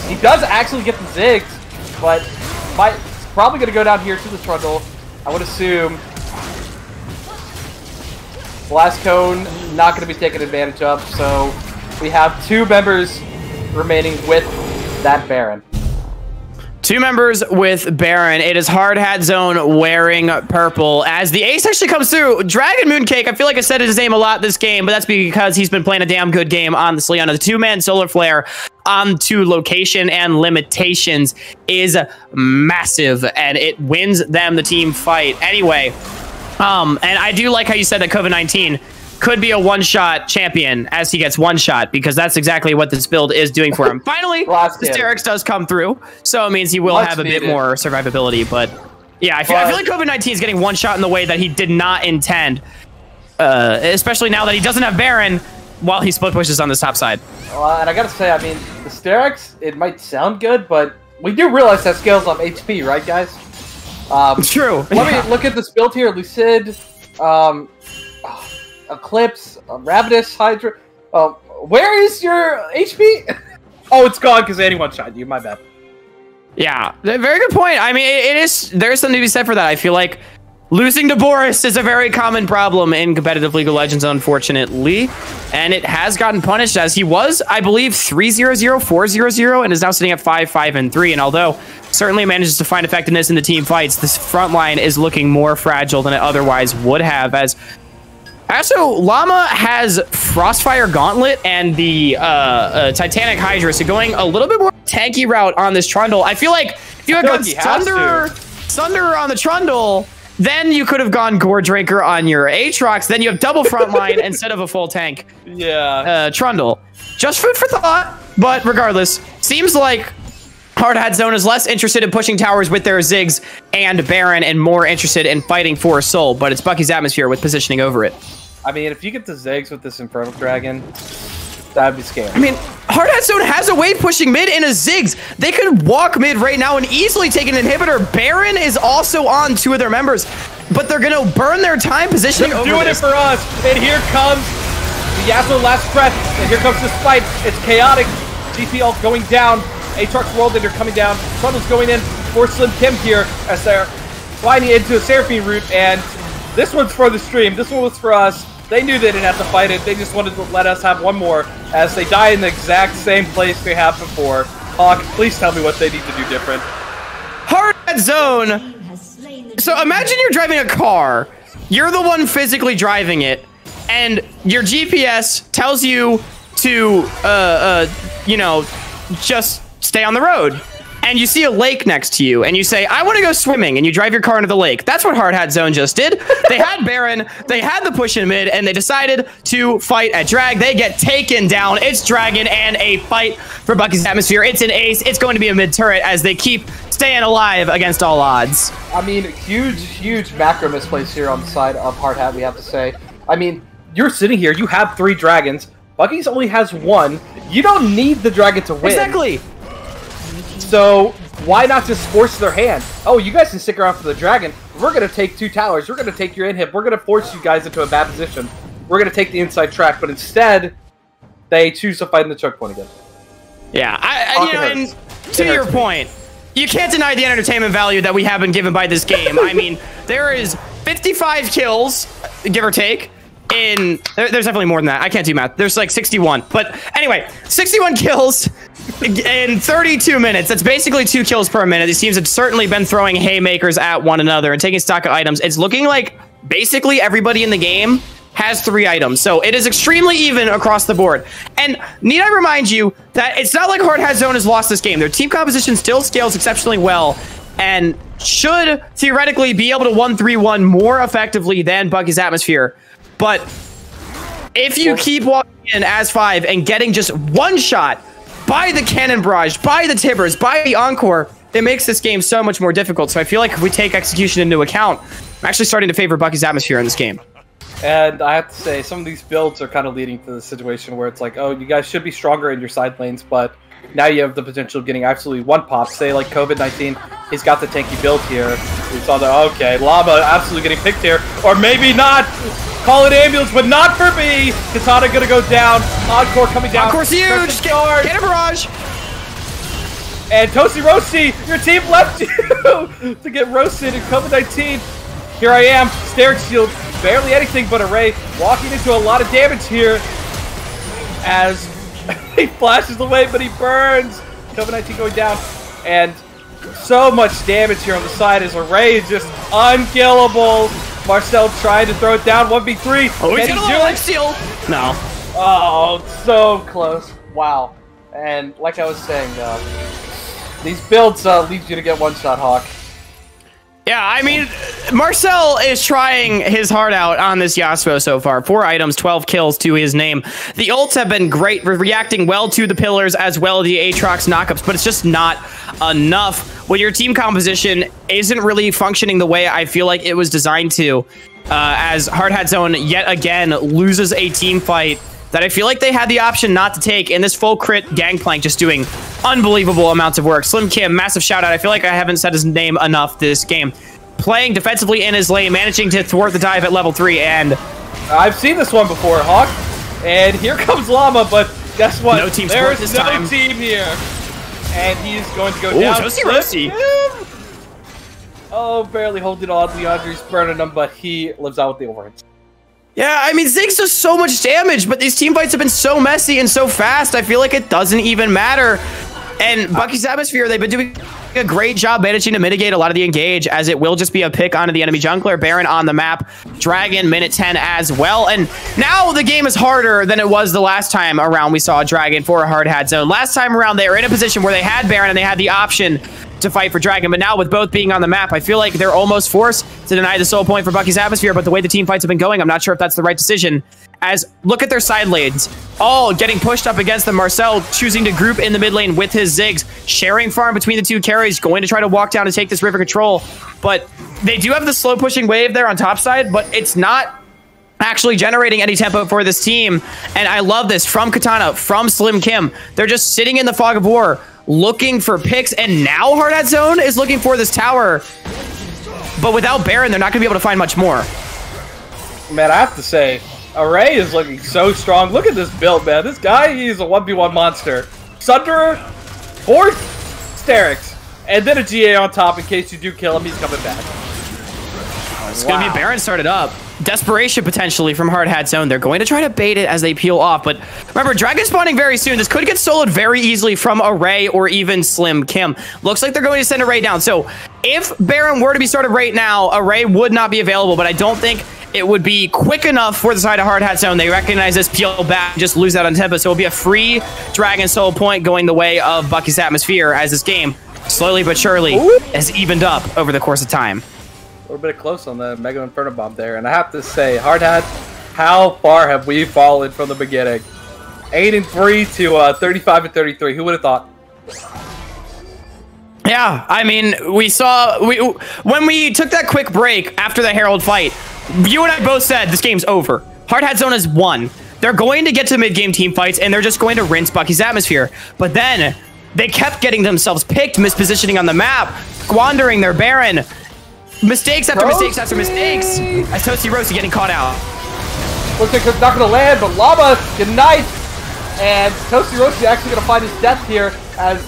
he does actually get the Ziggs, but it's probably going to go down here to the Trundle, I would assume. Blast Cone not going to be taken advantage of, so we have 2 members remaining with that Baron. 2 members with Baron. It is Hard Hat Zone wearing purple as the ace actually comes through. Dragon Mooncake, I feel like I said his name a lot this game, but that's because he's been playing a damn good game on the Sliana. The 2-man Solar Flare onto location and limitations is massive, and it wins them the team fight. Anyway, and I do like how you said that COVID-19 could be a one-shot champion as he gets one shot, because that's exactly what this build is doing for him. Finally, the Sterix does come through, so it means he will have a bit more survivability. But yeah, I feel like COVID-19 is getting one shot in the way that he did not intend, especially now that he doesn't have Baron while he split pushes on this top side. And I gotta say, I mean, the Sterix, it might sound good, but we do realize that scales on HP, right, guys? True. Let me look at this build here. Lucid, Eclipse, Ravenous, Hydra. Where is your HP? Oh, it's gone because anyone shot you. My bad. Yeah, very good point. I mean, there's something to be said for that. I feel like losing to Boris is a very common problem in competitive League of Legends, unfortunately. And it has gotten punished, as he was, I believe, 3-0-0, 4-0-0, and is now sitting at 5-5-3. And although certainly manages to find effectiveness in the team fights, this front line is looking more fragile than it otherwise would have, as also Llama has Frostfire Gauntlet and the Titanic Hydra, so going a little bit more tanky route on this Trundle. I feel like if you had gone Sunder on the Trundle, then you could have gone Gore Drinker on your Aatrox. Then you have double frontline instead of a full tank. Yeah. Trundle. Just food for thought, but regardless, seems like Hard Hat Zone is less interested in pushing towers with their Ziggs and Baron and more interested in fighting for a soul, but it's Bucky's Atmosphere with positioning over it. I mean, if you get the Ziggs with this Infernal Dragon, that'd be scary. I mean, Hard Hat Zone has a wave pushing mid in a Ziggs. They could walk mid right now and easily take an inhibitor. Baron is also on 2 of their members, but they're going to burn their time positioning over doing this. It for us. And here comes the Yasuo last breath, and here comes this fight. It's chaotic. GP ult going down. Aatrox World Ender coming down. Trundle's going in for Slim Kim here as they're flying into a Seraphine route, and this one's for the stream. This one was for us. They knew they didn't have to fight it. They just wanted to let us have one more as they die in the exact same place they have before. Hawk, please tell me what they need to do different. Hard Hat Zone. So imagine you're driving a car. You're the one physically driving it, and your GPS tells you to, you know, just stay on the road. and you see a lake next to you, and you say, I want to go swimming, and you drive your car into the lake. That's what Hard Hat Zone just did. They had Baron, they had the push in mid, and they decided to fight at Drag. They get taken down. It's Dragon and a fight for Bucky's Atmosphere. It's an ace. It's going to be a mid turret as they keep staying alive against all odds. I mean, huge macro misplays here on the side of Hard Hat, we have to say. I mean, you're sitting here, you have 3 dragons. Bucky's only has 1. You don't need the dragon to win. Exactly. So why not just force their hand? Oh, you guys can stick around for the dragon. We're going to take 2 towers. We're going to take your inhib. We're going to force you guys into a bad position. We're going to take the inside track. But instead, they choose to fight in the choke point again. Yeah, you know, and to your point, you can't deny the entertainment value that we have been given by this game. I mean, there is 55 kills, give or take. There's definitely more than that. I can't do math. There's like 61. But anyway, 61 kills in 32 minutes. That's basically 2 kills per minute. These teams have certainly been throwing haymakers at one another and taking stock of items. It's looking like basically everybody in the game has 3 items. So it is extremely even across the board. And need I remind you that it's not like Hard Hat Zone has lost this game. Their team composition still scales exceptionally well and should theoretically be able to 1-3-1 more effectively than Bucky's Atmosphere. But if you keep walking in as 5 and getting just 1 shot by the Cannon Barrage, by the Tibbers, by the Encore, it makes this game so much more difficult. So I feel like if we take execution into account, I'm actually starting to favor Bucky's Atmosphere in this game. And I have to say, some of these builds are kind of leading to the situation where it's like, oh, you guys should be stronger in your side lanes, but now you have the potential of getting absolutely 1 pop. Say, like, COVID-19, he's got the tanky build here. We saw that, okay, Llama absolutely getting picked here. Or maybe not! Call it ambulance, but not for me! Katana gonna go down. Encore coming down. Encore's huge! Get a barrage! And Toasty Roasty, your team left you to get roasted in COVID-19. Here I am, Steric Shield, barely anything but Array, walking into a lot of damage here as he flashes away, but he burns. COVID-19 going down, and so much damage here on the side as Array is just unkillable. Marcel trying to throw it down, 1v3. Oh, he's gonna do it. Steal. No. Oh, so close. Wow. And like I was saying, these builds lead you to get 1-shot Hawk. Yeah, I mean, Marcel is trying his heart out on this Yasuo so far. 4 items, 12 kills to his name. The ults have been great, reacting well to the pillars as well as the Aatrox knockups, but it's just not enough when your team composition isn't really functioning the way I feel like it was designed to. As Hard Hat Zone yet again loses a team fight that I feel like they had the option not to take in this full crit Gangplank, just doing unbelievable amounts of work. Slim Kim, massive shout out. I feel like I haven't said his name enough this game. Playing defensively in his lane, managing to thwart the dive at level 3, and I've seen this one before, Hawk. And here comes Llama, but guess what? No team support this time. There's no team here. And he's going to go down. Toasty Roasty. Oh, barely holding on. Leandre's burning him, but he lives out with the overhands. Yeah, I mean, Ziggs does so much damage, but these team fights have been so messy and so fast, I feel like it doesn't even matter. And Bucky's Atmosphere, they've been doing a great job managing to mitigate a lot of the engage, as it will just be a pick onto the enemy jungler. Baron on the map, Dragon, minute 10 as well. And now the game is harder than it was the last time around we saw Dragon for a Hard Hat Zone. Last time around, they were in a position where they had Baron and they had the option to fight for Dragon, but now with both being on the map, I feel like they're almost forced to deny the soul point for Bucky's Atmosphere, but the way the team fights have been going, I'm not sure if that's the right decision. As look at their side lanes, all getting pushed up against them. Marcel choosing to group in the mid lane with his Ziggs, sharing farm between the 2 carries, going to try to walk down and take this river control, but they do have the slow pushing wave there on top side, but it's not actually generating any tempo for this team. And I love this from Katana, from Slim Kim. They're just sitting in the fog of war, looking for picks, and now Hard Hat Zone is looking for this tower. But without Baron, they're not going to be able to find much more. Man, I have to say, Array is looking so strong. Look at this build, man. This guy, he's a 1v1 monster. Sunderer, 4th Sterix, and then a GA on top in case you do kill him. He's coming back. It's going to be Baron started up. Desperation potentially from Hard Hat Zone. They're going to try to bait it as they peel off, but remember, Dragon spawning very soon. This could get soloed very easily from Array or even Slim Kim. Looks like they're going to send Array down. So if Baron were to be started right now, Array would not be available, but I don't think it would be quick enough for the side of Hard Hat Zone. They recognize this, peel back, just lose out on tempo. So it'll be a free Dragon soul point going the way of Bucky's Atmosphere as this game slowly but surely Ooh. has evened up over the course of time. A little bit close on the Mega Inferno Bomb there, and I have to say, Hard Hat, how far have we fallen from the beginning? 8-3 to 35-33. Who would have thought? Yeah, I mean, when we took that quick break after the Herald fight, you and I both said this game's over. Hard Hat Zone has won. They're going to get to mid-game team fights, and they're just going to rinse Bucky's atmosphere. But then they kept getting themselves picked, mispositioning on the map, squandering their Baron. Mistakes after mistakes after mistakes. As Toasty Roasty getting caught out. Looks like it's not going to land, but Llama denied. And Toasty Roasty actually going to find his death here, as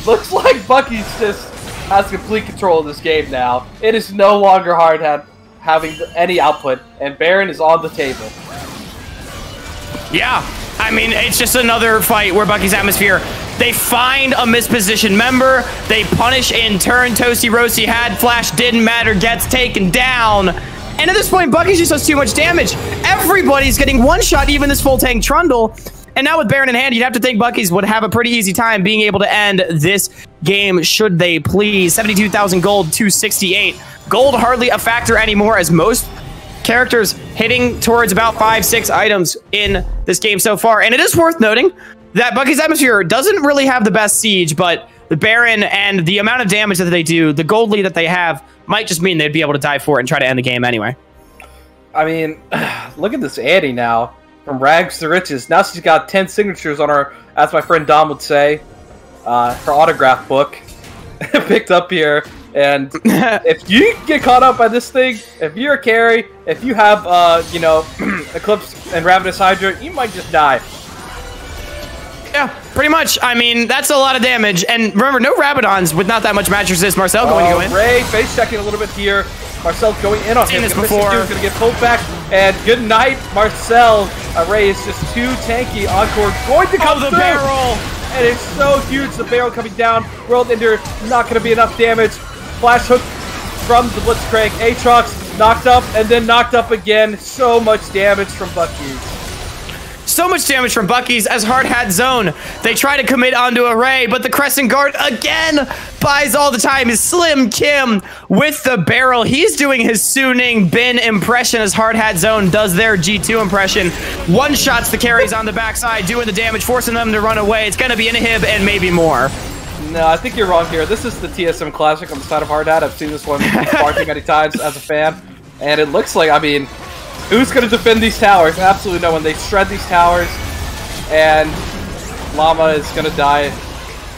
looks like Bucky's just has complete control of this game now. It is no longer Hard Hat having any output, and Baron is on the table. Yeah, I mean, it's just another fight where Bucky's atmosphere, they find a mispositioned member, they punish in turn. Toasty Roasty had flash, didn't matter, gets taken down. And at this point, Bucky just does too much damage. Everybody's getting one shot, even this full tank Trundle. And now with Baron in hand, you'd have to think Bucky's would have a pretty easy time being able to end this game, should they please. 72,000 gold, 268. Gold hardly a factor anymore, as most characters hitting towards about 5-6 items in this game so far. And it is worth noting that Bucky's atmosphere doesn't really have the best siege, but the Baron and the amount of damage that they do, the gold lead that they have, might just mean they'd be able to dive for it and try to end the game anyway. I mean, look at this Annie now. From rags to riches. Now she's got 10 signatures on her, as my friend Dom would say, her autograph book picked up here. And if you get caught up by this thing, if you're a carry, if you have, you know, Eclipse and Ravenous Hydra, you might just die. Yeah, pretty much. I mean, that's a lot of damage. And remember, no Rabadons with not that much match resist. Marcel going to go in. Ray face checking a little bit here. Marcel going in on him. Seen this before. He's going to get pulled back. And good night, Marcel. Ray is just too tanky. Encore going to come the through. barrel. And it's so huge. The barrel coming down. World Ender, not going to be enough damage. Flash hook from the Blitzcrank. Aatrox knocked up and then knocked up again. So much damage from Bucky. So much damage from Bucky's as Hard Hat Zone. They try to commit onto a Ray, but the Crescent Guard again buys all the time. Is Slim Kim with the barrel. He's doing his Su Ning Bin impression as Hard Hat Zone does their G2 impression. One shots the carries on the backside, doing the damage, forcing them to run away. It's going to be an inhib and maybe more. No, I think you're wrong here. This is the TSM Classic on the side of Hard Hat. I've seen this one far too many times as a fan. And it looks like, I mean, who's going to defend these towers? Absolutely no one. They shred these towers, and Llama is going to die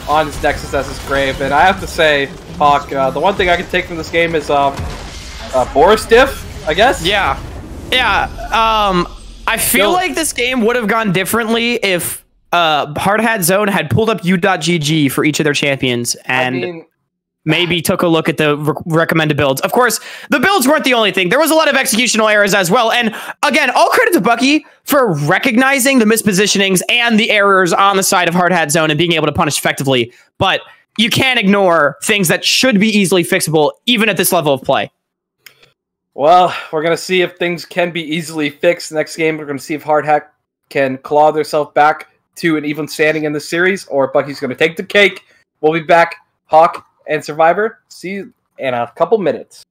on his Nexus as his grave. And I have to say, Hawk, the one thing I can take from this game is Boris diff, I guess? Yeah. Yeah. I feel like this game would have gone differently if Hard Hat Zone had pulled up U.GG for each of their champions and maybe took a look at the recommended builds. Of course, the builds weren't the only thing. There was a lot of executional errors as well. And again, all credit to Bucky for recognizing the mispositionings and the errors on the side of Hard Hat Zone and being able to punish effectively. But you can't ignore things that should be easily fixable, even at this level of play. Well, we're going to see if things can be easily fixed. Next game, we're going to see if Hard Hat can claw themselves back to an even standing in the series, or Bucky's going to take the cake. We'll be back, Hawk and Survivor. See you in a couple minutes.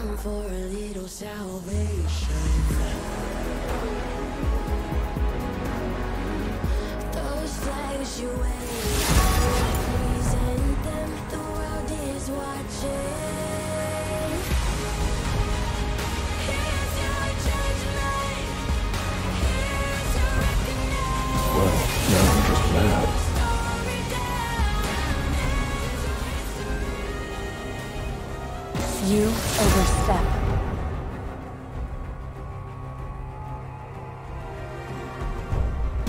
come for a little salvation. Those flags you wave, represent them, the world is watching. Here's your judgment, here's your reckoning. Well, now I'm just mad. You overstep.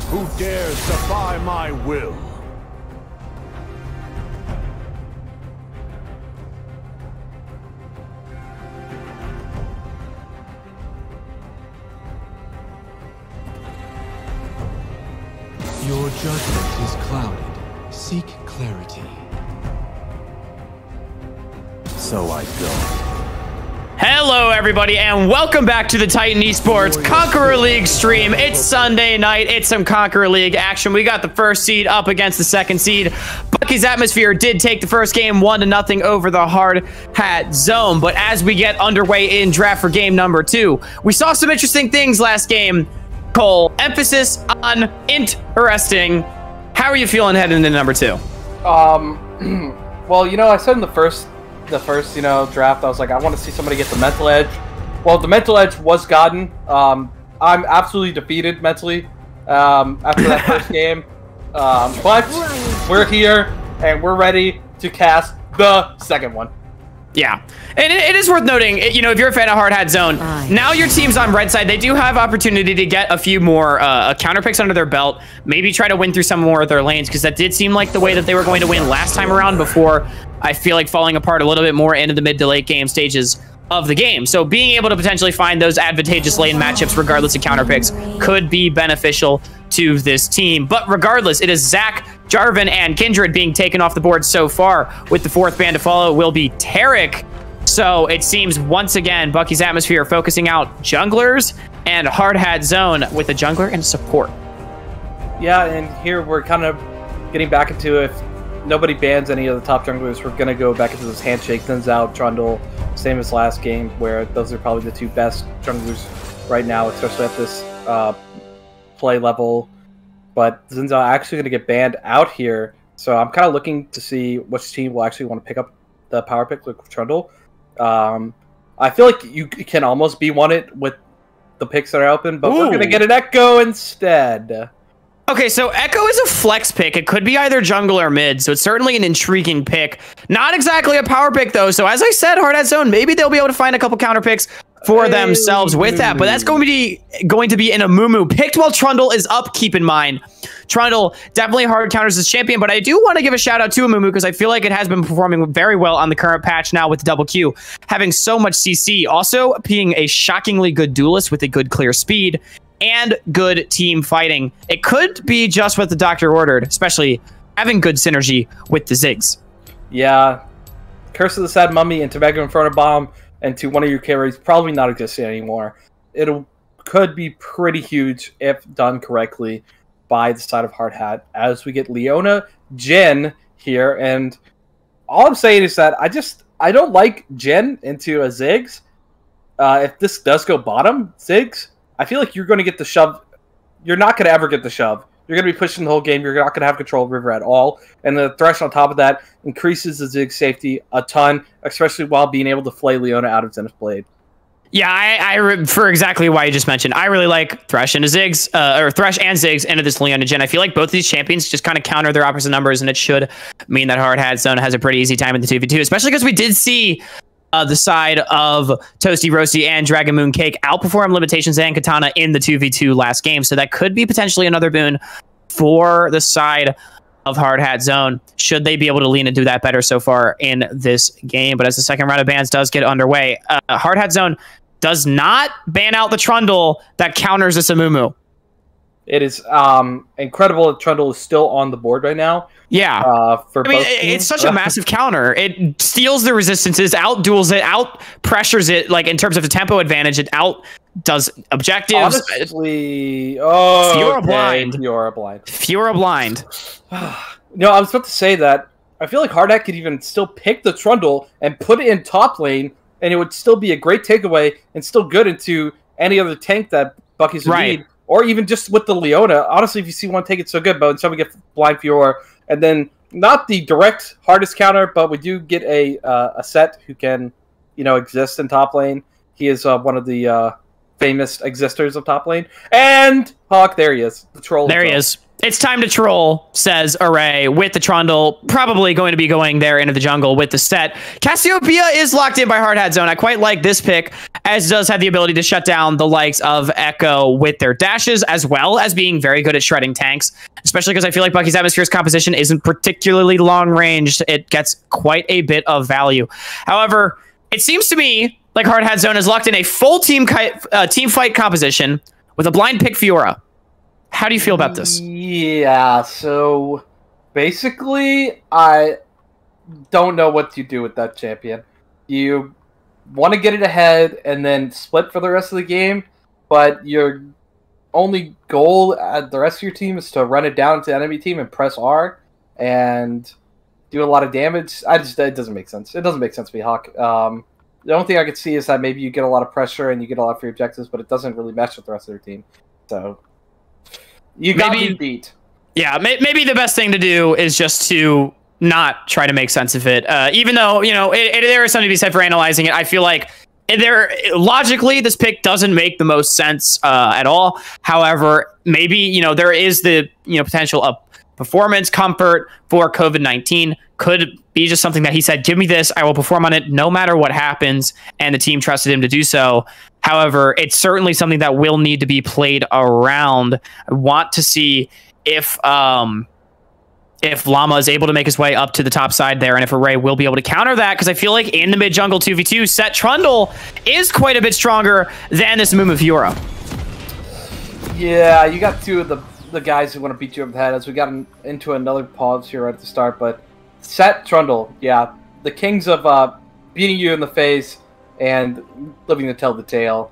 Who dares defy my will? Your judgment is clouded. Seek clarity. So I go. Hello, everybody, and welcome back to the Titan Esports Conqueror League stream. It's Sunday night. It's some Conqueror League action. We got the first seed up against the second seed. Bucky's Atmosphere did take the first game 1-0 over the Hard Hat Zone. But as we get underway in draft for game number 2, we saw some interesting things last game. Cole, emphasis on interesting. How are you feeling heading into number 2? Well, you know, I said in the first draft, I was like, I want to see somebody get the mental edge. Well, the mental edge was gotten. I'm absolutely defeated mentally after that first game. But we're here, and we're ready to cast the second one. Yeah, and it is worth noting, you know, if you're a fan of Hard Hat Zone, now your team's on red side. They do have opportunity to get a few more counter picks under their belt. Maybe try to win through some more of their lanes, because that did seem like the way that they were going to win last time around before I feel like falling apart a little bit more into the mid to late game stages of the game. So being able to potentially find those advantageous lane matchups regardless of counter picks could be beneficial to this team. But regardless, it is Zach, Jarvan, and Kindred being taken off the board so far. With the fourth band to follow will be Tarek. So it seems once again Bucky's Atmosphere focusing out junglers and Hard Hat Zone with a jungler and support. Yeah, and here we're kind of getting back into, if nobody bans any of the top junglers, we're going to go back into this handshake. Thins out, Trundle, same as last game, where those are probably the two best junglers right now, especially at this play level. But Zinzao actually going to get banned out here, so I'm kind of looking to see which team will actually want to pick up the power pick with Trundle. I feel like you can almost be wanted with the picks that are open, but we're going to get an Echo instead. Okay, so Echo is a flex pick. It could be either jungle or mid, so it's certainly an intriguing pick. Not exactly a power pick, though. So as I said, Hard Hat Zone, maybe they'll be able to find a couple counter picks for themselves with that. But that's going to be in a Mumu. Picked while Trundle is up, keep in mind. Trundle definitely hard counters as champion, but I do want to give a shout out to a Mumu because I feel like it has been performing very well on the current patch now with double Q, having so much CC. Also being a shockingly good duelist with a good clear speed and good team fighting. It could be just what the doctor ordered, especially having good synergy with the Ziggs. Yeah. Curse of the Sad Mummy and Tobago Inferno Bomb and to one of your carries probably not existing anymore. It could be pretty huge if done correctly by the side of Hard Hat, as we get Leona, Jhin here, and all I'm saying is that I don't like Jhin into a Ziggs. If this does go bottom, Ziggs, I feel like you're going to get the shove. You're not going to ever get the shove. You're going to be pushing the whole game. You're not going to have control of River at all. And the Thresh on top of that increases the Ziggs safety a ton, especially while being able to flay Leona out of Zenith Blade. Yeah, for exactly why you just mentioned, I really like Thresh into Ziggs, or Thresh and Ziggs into this Leona Jhin. I feel like both of these champions just kind of counter their opposite numbers, and it should mean that Hard Hat Zone has a pretty easy time in the 2v2, especially because we did see the side of Toasty Roasty and Dragon Moon Cake outperform Limitations and Katana in the 2v2 last game. So that could be potentially another boon for the side of Hard Hat Zone, should they be able to lean and do that better so far in this game. But as the second round of bans does get underway, Hard Hat Zone does not ban out the Trundle that counters this Amumu. It is incredible that Trundle is still on the board right now. Yeah. For both teams. It's such a massive counter. It steals the resistances, out-duels it, out-pressures it, like in terms of the tempo advantage. It out-does objectives. Honestly, Fiora blind. Fiora blind. Fiora blind. No, I was about to say that I feel like Hard Hat could even still pick the Trundle and put it in top lane and it would still be a great takeaway and still good into any other tank that Bucky's would need, or even just with the Leona. Honestly, if you see one tank, it's so good, but instead we get Blind Fiora, and then not the direct hardest counter, but we do get a set who can, exist in top lane. He is one of the famous existers of top lane. And Hawk, there he is. The troll. There he is. It's time to troll, says Array, with the Trundle, probably going to be going there into the jungle with the set. Cassiopeia is locked in by Hard Hat Zone. I quite like this pick, as does have the ability to shut down the likes of Echo with their dashes, as well as being very good at shredding tanks, especially because I feel like Bucky's Atmosphere's composition isn't particularly long-ranged. It gets quite a bit of value. However, it seems to me like Hard Hat Zone has locked in a full team fight composition with a blind pick Fiora. How do you feel about this? Yeah, so basically, I don't know what you do with that champion. You want to get it ahead and then split for the rest of the game, but your only goal at the rest of your team is to run it down to the enemy team and press R and do a lot of damage. It doesn't make sense. It doesn't make sense to me, Hawk. The only thing I could see is that maybe you get a lot of pressure and you get a lot of free objectives, but it doesn't really mesh with the rest of your team. So you got to be beat. Yeah, maybe the best thing to do is just to not try to make sense of it. Even though, there is something to be said for analyzing it. I feel like logically, this pick doesn't make the most sense at all. However, maybe, there is the, potential of performance comfort for COVID-19. Could be just something that he said, give me this, I will perform on it no matter what happens, and the team trusted him to do so. However, it's certainly something that will need to be played around. I want to see if Llama is able to make his way up to the top side there, and if Array will be able to counter that, because I feel like in the mid jungle 2v2, Set Trundle is quite a bit stronger than this Mumu Fiora. Yeah, you got two of the guys who want to beat you over the head, as we got into another pause here right at the start, but Set Trundle, yeah, the kings of beating you in the face and living to tell the tale.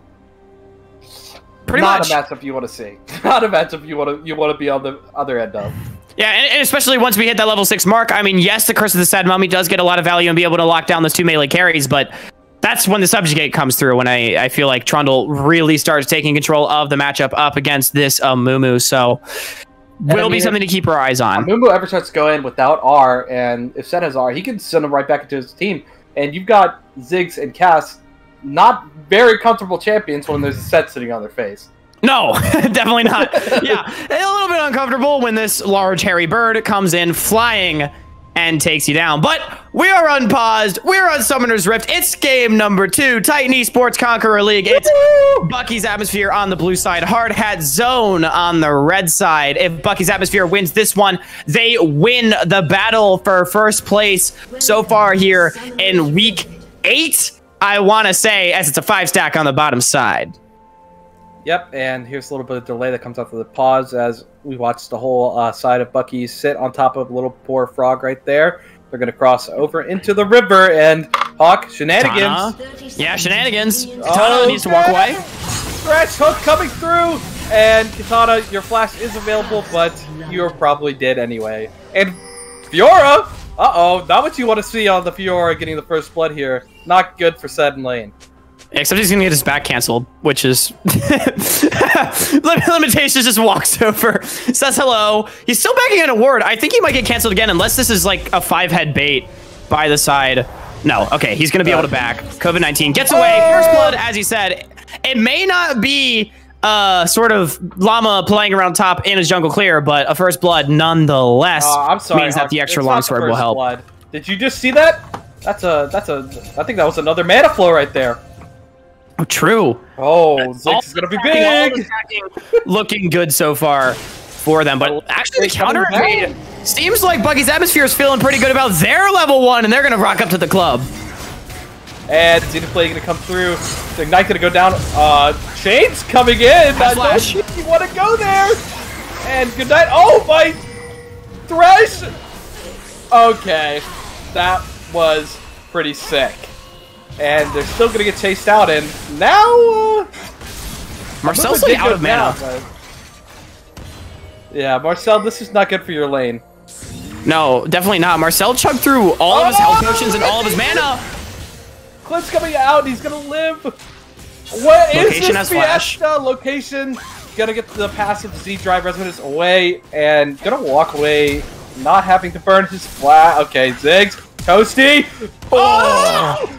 Pretty much. Not a matchup you want to see. Not a matchup you want to be on the other end of. Yeah, and especially once we hit that level 6 mark. I mean, yes, the Curse of the Sad Mummy does get a lot of value and be able to lock down those two melee carries, but that's when the Subjugate comes through, when I feel like Trundle really starts taking control of the matchup up against this Mumu. So will be something to keep our eyes on. If Mumu ever starts to go in without R, and if Set has R, he can send him right back into his team. And you've got Ziggs and Cass, not very comfortable champions when there's a Set sitting on their face. No, definitely not. Yeah, a little bit uncomfortable when this large hairy bird comes in flying and takes you down. But we are unpaused. We're on Summoner's Rift. It's game number 2. Titan Esports Conqueror League. It's Bucky's Atmosphere on the blue side. Hard Hat Zone on the red side. If Bucky's Atmosphere wins this one, they win the battle for first place so far here in week 8. I want to say, as it's a 5-stack on the bottom side. Yep, and here's a little bit of delay that comes after the pause as we watch the whole side of Bucky sit on top of a little poor frog right there. They're going to cross over into the river, and Hawk, shenanigans. Katana. Yeah, shenanigans. Katana needs to walk away. Scratch hook coming through, and Katana, your flash is available, but you're probably dead anyway. And Fiora, uh-oh, not what you want to see on the Fiora getting the first blood here. Not good for Set and lane. Except he's gonna get his back canceled, which is Limitations just walks over, says hello. He's still backing in a ward. I think he might get canceled again unless this is like a 5-head bait by the side. No, okay, he's gonna be able to back. COVID-19 gets away. First blood, as he said. It may not be sort of Llama playing around top in his jungle clear, but a first blood nonetheless I'm sorry, means that the extra longsword will help. Blood. Did you just see that? I think that was another mana flow right there. Oh, true. Oh, Ziggs is gonna be big. Looking good so far for them, but actually the counter trade seems like Bucky's Atmosphere is feeling pretty good about their level 1, and they're gonna rock up to the club. And Xenoplay gonna come through. The Ignite gonna go down. Chains coming in. I don't think you want to go there. And good night. Oh my Thresh. Okay, that was pretty sick. And they're still gonna get chased out, and now Marcel's like out of mana. Yeah, Marcel, this is not good for your lane. No, definitely not. Marcel chugged through all of his health potions and all of his mana. Clint's coming out. He's gonna live. What is Location this has flash. Fiesta? Location. Gonna get the passive Z drive resonance away and gonna walk away, not having to burn his flat. Okay, Ziggs. Toasty. Oh!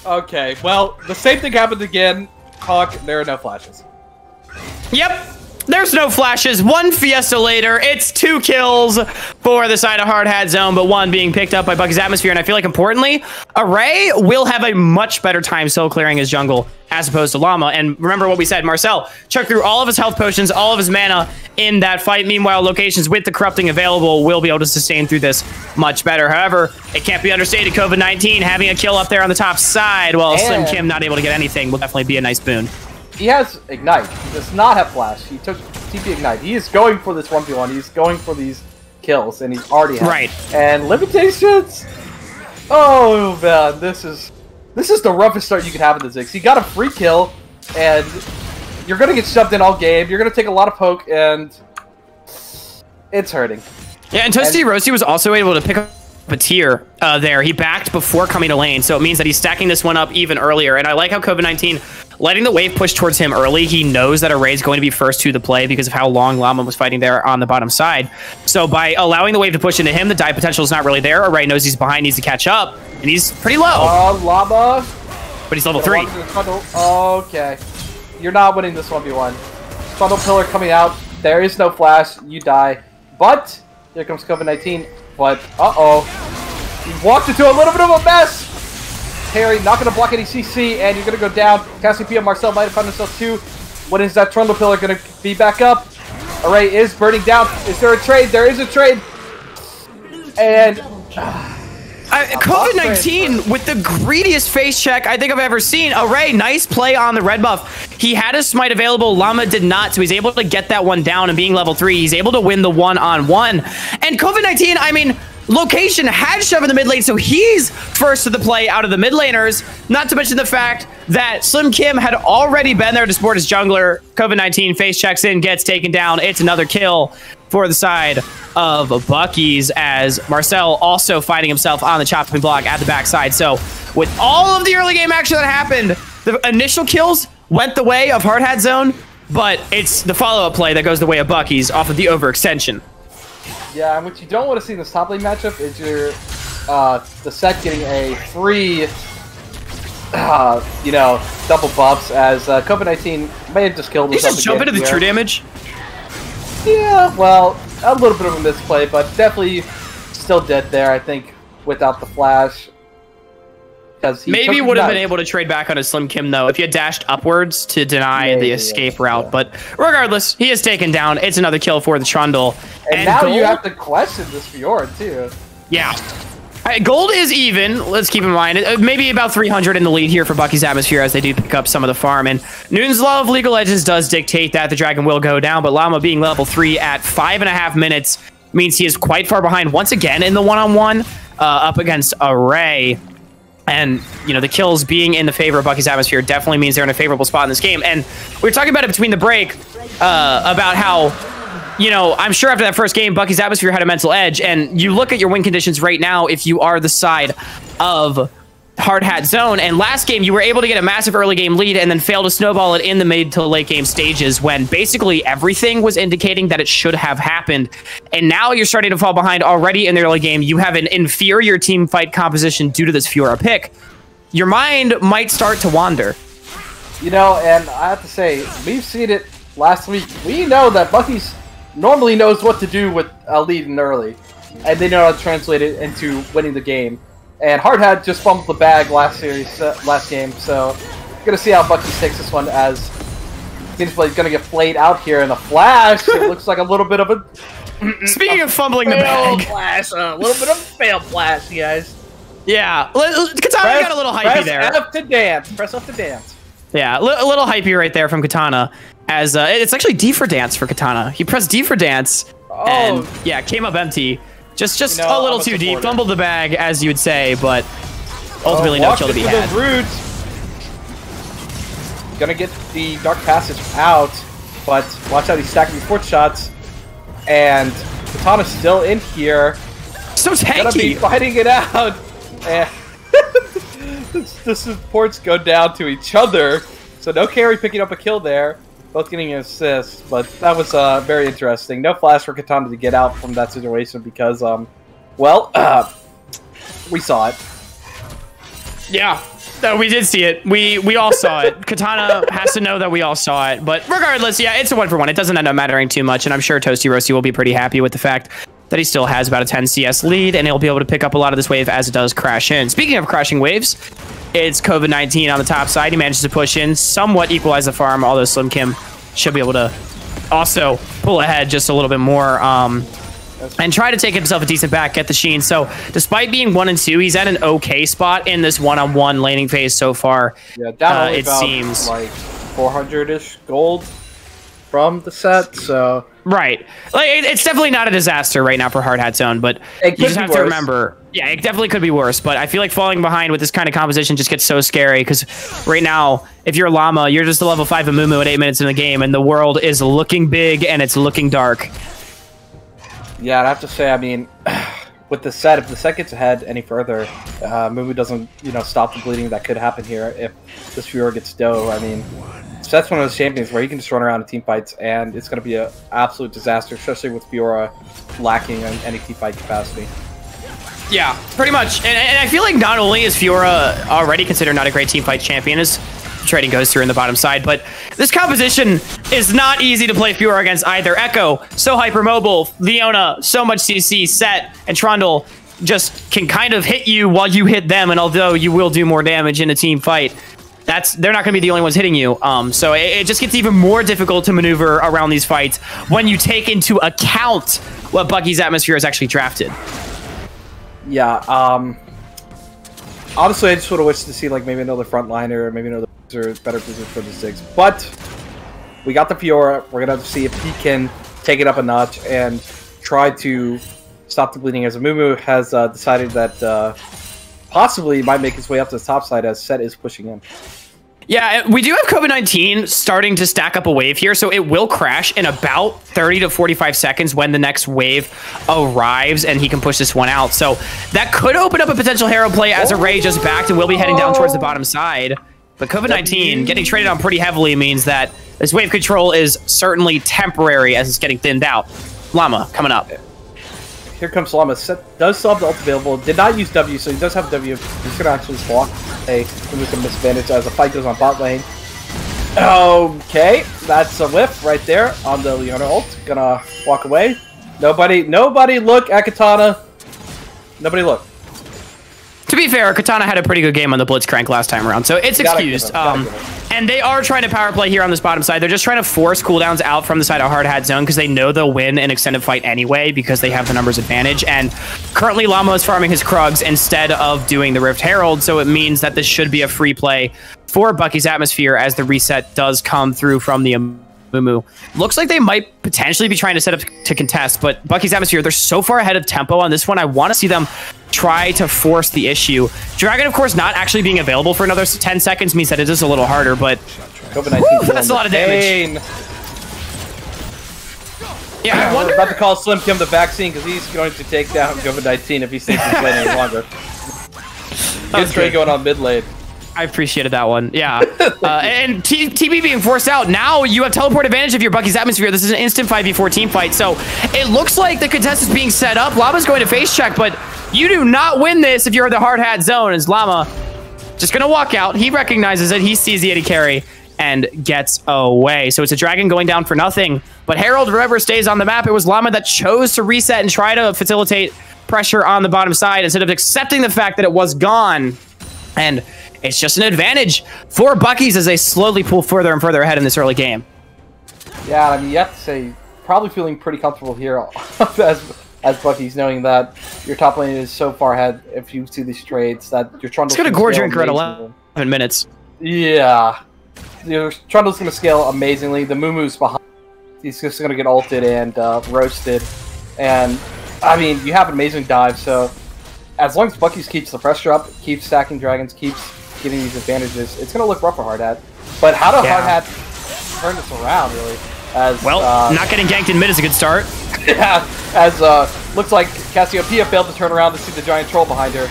Okay, well, the same thing happened again. Hawk, there are no flashes. Yep. There's no flashes. One Fiesta later, it's 2 kills for the side of Hard Hat Zone, but 1 being picked up by Bucky's Atmosphere. And I feel like, importantly, Array will have a much better time solo clearing his jungle as opposed to Llama. And remember what we said, Marcel chucked through all of his health potions, all of his mana in that fight. Meanwhile, Locations with the corrupting available will be able to sustain through this much better. However, it can't be understated, COVID-19 having a kill up there on the top side, while Slim Kim not able to get anything will definitely be a nice boon. He has Ignite. He does not have Flash. He took TP Ignite. He is going for this 1v1. He's going for these kills, and he's already had Right. And limitations? Oh, man. This is the roughest start you could have in the Ziggs. He got a free kill, and you're going to get shoved in all game. You're going to take a lot of poke, and it's hurting. Yeah, and Toasty Roasty was also able to pick up a tier there. He backed before coming to lane, so it means that he's stacking this one up even earlier. And I like how COVID-19 letting the wave push towards him early. He knows that Array's going to be first to the play because of how long Llama was fighting there on the bottom side. So by allowing the wave to push into him, the dive potential is not really there. Array knows he's behind, needs to catch up, and he's pretty low. Llama. But he's level 3. Okay. You're not winning this 1v1. Trundle Pillar coming out. There is no flash. You die. But here comes COVID-19. But, uh-oh. You walked into a little bit of a mess. Harry not going to block any CC, and you're going to go down. Cassiopeia Marcel might have found himself too. When is that Trundle Pillar going to be back up? Array is burning down. Is there a trade? There is a trade. And COVID-19 with the greediest face check I think I've ever seen. Array, nice play on the red buff. He had his smite available. Llama did not, so he's able to get that one down, and being level 3, he's able to win the 1-on-1. And COVID-19, I mean, Location had shove in the mid lane, so he's first to the play out of the mid laners. Not to mention the fact that Slim Kim had already been there to support his jungler. COVID-19 face checks in, gets taken down. It's another kill for the side of Bucky's, as Marcel also fighting himself on the chopping block at the backside. So with all of the early game action that happened, the initial kills went the way of Hard Hat Zone, but it's the follow-up play that goes the way of Bucky's off of the overextension. yeah, and what you don't want to see in this top lane matchup is your the set getting a free you know, double buffs, as COVID-19 may have just killed Did he himself. just jump into the true damage? Yeah, well, a little bit of a misplay, but definitely still dead there, I think, without the flash. He Maybe would have been able to trade back on a Slim Kim, though, if he had dashed upwards to deny the escape route. Yeah. But regardless, he is taken down. It's another kill for the Trundle. And now Gold, you have to question this Fjord, too. Yeah. Gold is even, let's keep in mind, maybe about 300 in the lead here for Bucky's Atmosphere as they do pick up some of the farm. And Noon's Law of League of Legends does dictate that the Dragon will go down, but Llama being level 3 at 5.5 minutes means he is quite far behind once again in the one-on-one up against Array. And, you know, the kills being in the favor of Bucky's Atmosphere definitely means they're in a favorable spot in this game. And we were talking about it between the break about how, you know, I'm sure after that first game, Bucky's Atmosphere had a mental edge. And you look at your win conditions right now if you are the side of Hard Hat Zone. And last game, you were able to get a massive early game lead and then fail to snowball it in the mid to late game stages when basically everything was indicating that it should have happened. And now you're starting to fall behind already in the early game. You have an inferior team fight composition due to this Fiora pick. Your mind might start to wander. You know, and I have to say, we've seen it last week. We know that Bucky's normally knows what to do with a lead in early, and they know how to translate it into winning the game. And Hard Hat just fumbled the bag last game, so gonna see how Bucky takes this one, as seems like he's gonna get flayed out here in a flash. It looks like a little bit of a Speaking of fumbling the bag, flash, a little bit of a fail flash, you guys. Yeah, Katana got a little hypey there. Press F to dance. Press F to dance. Yeah, a little hypey right there from Katana, as it's actually D for dance for Katana. He pressed D for dance, and yeah, came up empty. Just you know, a little too deep. Fumbled the bag, as you would say, but ultimately no kill to be had. Gonna get the Dark Passage out, but watch out, he's stacking these fort shots. And Katana's still in here. So tanky. Gonna be fighting it out. the supports go down to each other. So no carry picking up a kill there. Both getting an assist, but that was very interesting. No flash for Katana to get out from that situation because, well, we saw it. Yeah, no, we did see it. We all saw it. Katana has to know that we all saw it. But regardless, yeah, it's a 1-for-1. It doesn't end up mattering too much, and I'm sure Toasty Roasty will be pretty happy with the fact that he still has about a 10 CS lead, and he'll be able to pick up a lot of this wave as it does crash in. Speaking of crashing waves, it's COVID-19 on the top side. He manages to push in, somewhat equalize the farm, although Slim Kim should be able to also pull ahead just a little bit more and try to take himself a decent back, get the Sheen. So despite being 1 and 2, he's at an okay spot in this one-on-one laning phase so far. Yeah, down only it about, seems like 400-ish gold from the set, so... Right. Like, it's definitely not a disaster right now for Hard Hat Zone, but you just have to remember, yeah, it definitely could be worse, but I feel like falling behind with this kind of composition just gets so scary, because right now, if you're Llama, you're just a level 5 Amumu at 8 minutes in the game, and the world is looking big, and it's looking dark. Yeah, I'd have to say, I mean, with the set, if the set gets ahead any further, Mumu doesn't, stop the bleeding that could happen here if this Fiora gets dough. I mean, Set's one of those champions where he can just run around in team fights, and it's going to be an absolute disaster, especially with Fiora lacking in any team fight capacity. Yeah, pretty much. And I feel like not only is Fiora already considered not a great team fight champion as trading goes through in the bottom side, but this composition is not easy to play Fiora against either. Echo, so hypermobile, Leona, so much CC, Set, and Trundle just can kind of hit you while you hit them, and although you will do more damage in a team fight, they're not going to be the only ones hitting you. So it just gets even more difficult to maneuver around these fights when you take into account what Bucky's atmosphere is actually drafted. Yeah, honestly, I just would have wished to see like maybe another frontliner, maybe another better position for the Ziggs. But we got the Fiora. We're gonna have to see if he can take it up a notch and try to stop the bleeding, as Amumu has decided that possibly might make his way up to the top side as Set is pushing in. Yeah, we do have COVID-19 starting to stack up a wave here, so it will crash in about 30 to 45 seconds when the next wave arrives and he can push this one out. So that could open up a potential Herald play as Array just backed and will be heading down towards the bottom side. But COVID-19 getting traded on pretty heavily means that this wave control is certainly temporary as it's getting thinned out. Llama coming up. Here comes Llama. Set does still have the ult available. Did not use W, so he does have W. He's going to actually block a misadvantage as the fight goes on bot lane. Okay, that's a whiff right there on the Leona ult. Gonna walk away. Nobody look at Katana. Nobody look. To be fair, Katana had a pretty good game on the Blitzcrank last time around, so it's excused. And they are trying to power play here on this bottom side. They're just trying to force cooldowns out from the side of Hard Hat Zone because they know they'll win an extended fight anyway because they have the numbers advantage. And currently Llama is farming his Krugs instead of doing the Rift Herald, so it means that this should be a free play for Bucky's Atmosphere as the reset does come through from the Mumu. Looks like they might potentially be trying to set up to contest, but Bucky's Atmosphere, they're so far ahead of tempo on this one. I want to see them try to force the issue. Dragon, of course, not actually being available for another 10 seconds means that it is a little harder, but that's a lot of damage. Yeah, I wonder... We're about to call Slim Kim the vaccine because he's going to take down COVID-19 if he stays in play any longer. Good trade going on mid lane. I appreciated that one. Yeah. And TB being forced out. Now you have teleport advantage of your Bucky's Atmosphere. This is an instant 5v4 team fight. So it looks like the contest is being set up. Llama's going to face check, but you do not win this if you're in the Hard Hat Zone. As Llama just going to walk out. He recognizes it. He sees the AD carry and gets away. So it's a Dragon going down for nothing. But Herald, remember, stays on the map. It was Llama that chose to reset and try to facilitate pressure on the bottom side instead of accepting the fact that it was gone. And it's just an advantage for Bucky's as they slowly pull further and further ahead in this early game. Yeah, I mean, you have to say, probably feeling pretty comfortable here as Bucky's, knowing that your top lane is so far ahead if you see these trades that your Trundle's going to Gore Drinker at 11 minutes. Yeah. Your Trundle's going to scale amazingly. The Mumu's behind. He's just going to get ulted and roasted. And, I mean, you have an amazing dive, so as long as Bucky's keeps the pressure up, keeps stacking dragons, keeps getting these advantages, it's going to look rough for Hard Hat. But how do Hard Hat turn this around, really? As, not getting ganked in mid is a good start. Yeah, as looks like Cassiopeia failed to turn around to see the giant troll behind her.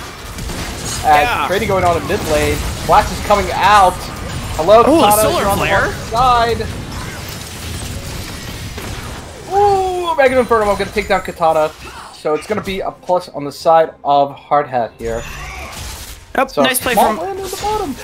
As trading going on in mid lane. Flash is coming out. Hello, Ooh, Katana. solar You're on the flare. wrong side. Ooh, Mega Inferno. I'm going to take down Katana. So it's going to be a plus on the side of Hard Hat here. Oh, So nice play small from... land on the bottom.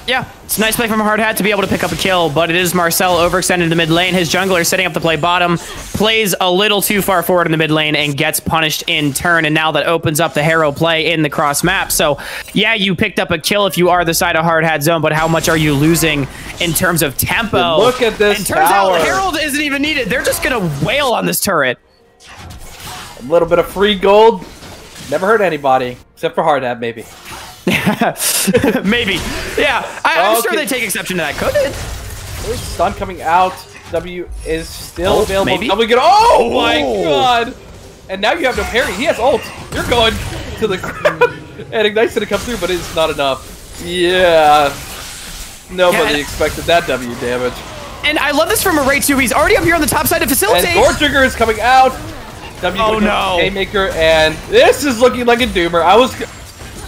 Yeah, it's a nice play from Hard Hat to be able to pick up a kill, but it is Marcel overextended in the mid lane. His jungler setting up to play bottom, plays a little too far forward in the mid lane and gets punished in turn, and now that opens up the Harrow play in the cross map. So, yeah, you picked up a kill if you are the side of Hard Hat zone, but how much are you losing in terms of tempo? Look at this and turns tower. out Herald isn't even needed. They're just going to wail on this turret. A little bit of free gold. Never hurt anybody, except for Hard Hat, maybe. Maybe. Yeah, I'm sure Okay. they take exception to that. Could it? There's stun coming out. W is still available. maybe? W get. Oh my god! And now you have no parry. He has ult. You're going to the and Ignite's gonna come through, but it's not enough. Yeah. Nobody Yeah. expected that W damage. And I love this from Array too. He's already up here on the top side to facilitate. And Gore Trigger is coming out. W Oh, gonna go no. Haymaker, and this is looking like a doomer.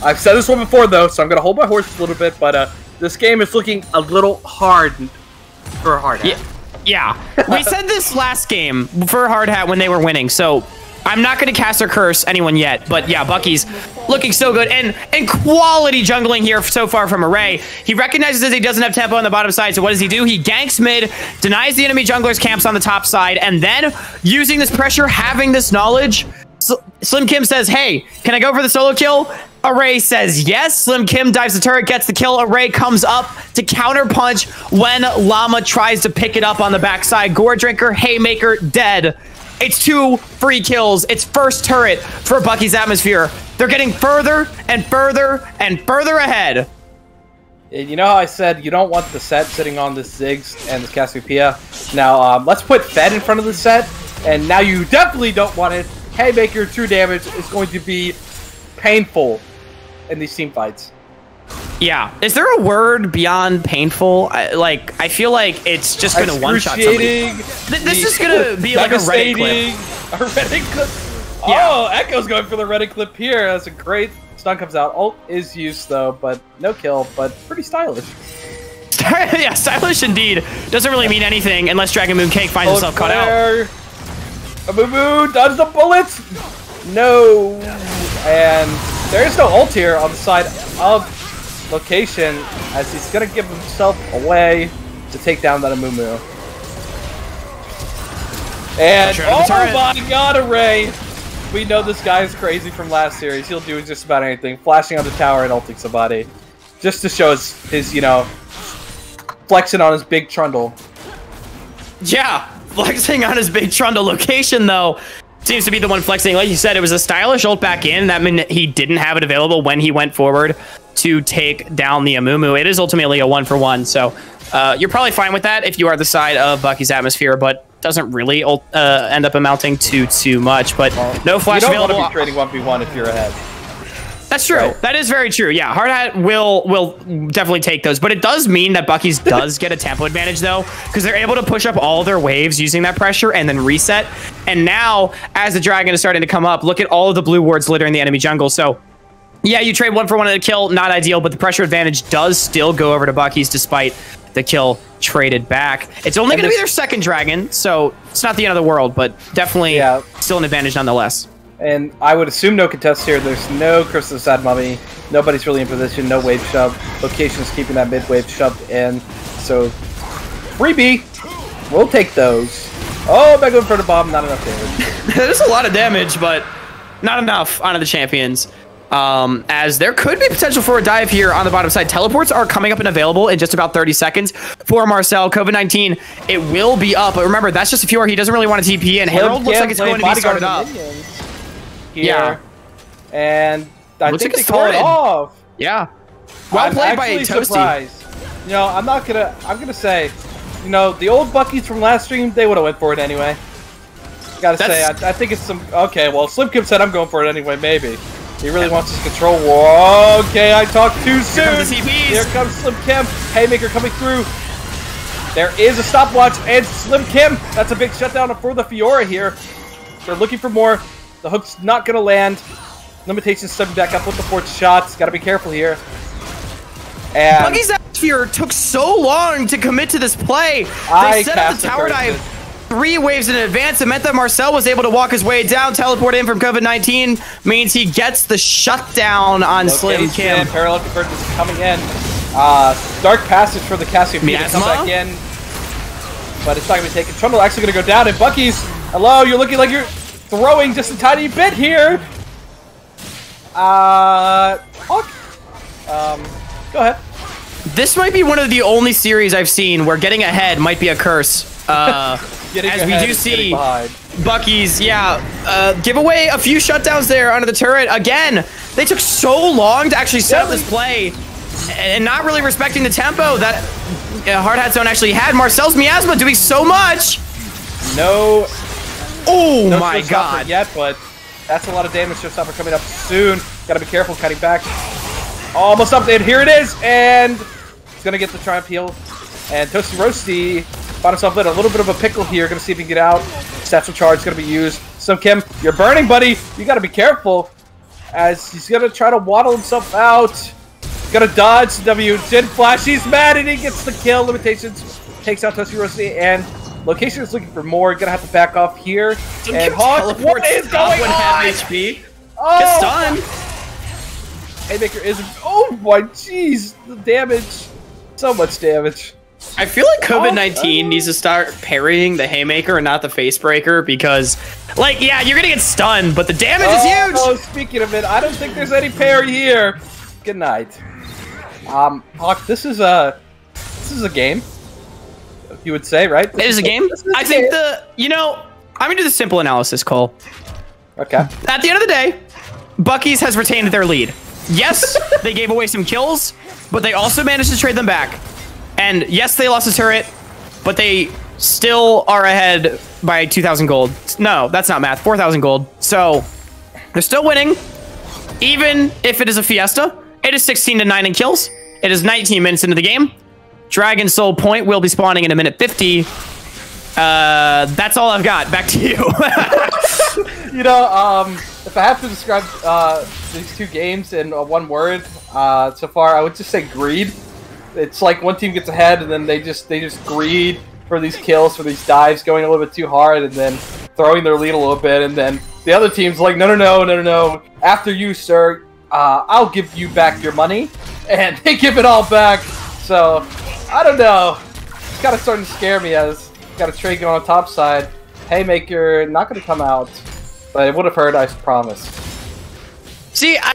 I've said this one before though, so I'm gonna hold my horse a little bit, but this game is looking a little hard for Hard Hat. Yeah. We said this last game for Hard Hat when they were winning, so I'm not going to cast or curse anyone yet, but yeah, Bucky's looking so good. And quality jungling here so far from Array. He recognizes that he doesn't have tempo on the bottom side, so what does he do? He ganks mid, denies the enemy jungler's camps on the top side, and then, using this pressure, having this knowledge, Slim Kim says, hey, can I go for the solo kill? Array says yes. Slim Kim dives the turret, gets the kill. Array comes up to counter punch when Llama tries to pick it up on the backside. Gore Drinker, Haymaker, dead. It's 2 free kills. It's first turret for Bucky's Atmosphere. They're getting further and further and further ahead. You know how I said you don't want the set sitting on this Ziggs and this Cassiopeia? Now, let's put Fed in front of the set, and now you definitely don't want it. Haymaker, true damage is going to be painful in these team fights. Yeah. Is there a word beyond painful? I feel like it's just going to one-shot somebody. This is going to be like a Reddit clip. A Reddit clip. Yeah. Oh, Echo's going for the Reddit clip here. That's a great stun comes out. Ult is used though, but no kill, but pretty stylish. Yeah, stylish indeed. Doesn't really mean anything unless Dragon Moon Cake finds himself caught out. Amumu dodge the bullets. No. And there is no ult here on the side of Location, as he's gonna give himself away to take down that Amumu. And Sure, the oh turret. my god, Array! We know this guy is crazy from last series. He'll do just about anything. Flashing on the tower and ulting somebody. Just to show his you know, flexing on his big trundle. Yeah, flexing on his big trundle. Location, though, seems to be the one flexing. Like you said, it was a stylish ult back in. That meant he didn't have it available when he went forward to take down the Amumu. It is ultimately a 1-for-1, so you're probably fine with that if you are the side of Bucky's Atmosphere, but doesn't really end up amounting to too much. But no flash you don't available. want to be trading 1v1 if you're ahead. That's true. Right. That is very true. Yeah, Hard Hat will definitely take those, but it does mean that Bucky's does get a tempo advantage though, because they're able to push up all their waves using that pressure and then reset. And now, as the dragon is starting to come up, look at all of the blue wards littering the enemy jungle. So, yeah, you trade 1-for-1 at a kill, not ideal, but the pressure advantage does still go over to Bucky's despite the kill traded back. It's only going to be their second dragon, so it's not the end of the world, but definitely still an advantage nonetheless. And I would assume no contest here. There's no Crystal Sad Mummy. Nobody's really in position. No wave shove. Location's keeping that mid wave shoved in. So, freebie. We'll take those. Oh, back going for the bomb. Not enough damage. There's a lot of damage, but not enough onto the champions. As there could be potential for a dive here on the bottom side. Teleports are coming up and available in just about 30 seconds for Marcel. COVID-19, it will be up. But remember, that's just a few. He doesn't really want to TP in. Herald looks like it's going to be started up. Here. And I Looks think like they call it started. off. Yeah. Well played by actually Toasty. surprised. You know, I'm gonna say, you know, the old Buckies from last stream, they would have went for it anyway. Gotta say, I think it's some, okay, well, Slim Kim said I'm going for it anyway, maybe. He really wants his control war. Okay, I talked too soon. Here comes the TPs. Here comes Slim Kim. Haymaker coming through. There is a stopwatch, and Slim Kim. That's a big shutdown for the Fiora here. They're looking for more. The hook's not going to land. Limitations stepping back up with the fourth shots. Gotta be careful here. And Buggy's atmosphere took so long to commit to this play. They set up the tower dive 3 waves in advance. It meant that Marcel was able to walk his way down, teleport in from COVID-19, means he gets the shutdown on Slim Kim. Parallel convergence is coming in. Dark passage for the Cassiopeia to come back in. But it's not going to be taken. Trundle actually going to go down, and Bucky's, hello, you're looking like you're throwing just a tiny bit here. Hawk? Go ahead. This might be one of the only series I've seen where getting ahead might be a curse. As we do see Bucky's, give away a few shutdowns there under the turret. Again, they took so long to actually set up this play and not really respecting the tempo that Hard Hat Zone actually had. Marcel's Miasma doing so much. No My God. Yet, but that's a lot of damage. Showstopper coming up soon. Gotta be careful cutting back. Almost up there. Here it is, and he's gonna get the Triumph heal. And Toasty Roasty found himself in a little bit of a pickle here. Gonna see if he can get out. Satchel charge is gonna be used. Slim Kim, you're burning, buddy. You gotta be careful, as he's gonna try to waddle himself out. Gonna dodge W. Jin Flash. He's mad, and he gets the kill. Limitations takes out Toasty Roasty, and Location is looking for more. Gonna have to back off here. And Hawk, what is going on? HP. Oh, Gets stunned. Haymaker is. Oh my jeez, the damage. So much damage. I feel like COVID-19 needs to start parrying the Haymaker and not the Facebreaker, because, like, yeah, you're gonna get stunned, but the damage is huge. Oh, speaking of it, I don't think there's any parry here. Good night. Hawk, this is a game. You would say, right? It is a game. I think I'm gonna do the simple analysis, Cole. Okay. At the end of the day, Bucky's has retained their lead. Yes, they gave away some kills, but they also managed to trade them back. And yes, they lost a turret, but they still are ahead by 2,000 gold. No, that's not math. 4,000 gold. So they're still winning, even if it is a fiesta. It is 16-9 in kills. It is 19 minutes into the game. Dragon Soul Point will be spawning in a minute 50. That's all I've got. Back to you. If I have to describe these two games in one word so far, I would just say greed. It's like one team gets ahead, and then they just greed for these kills, for these dives, going a little bit too hard, and then throwing their lead a little bit, and then the other team's like, no. After you, sir, I'll give you back your money, and they give it all back. So I don't know. It's kind of starting to scare me, as got a trade going on top side. Haymaker not going to come out, but it would have hurt, I promise. See, I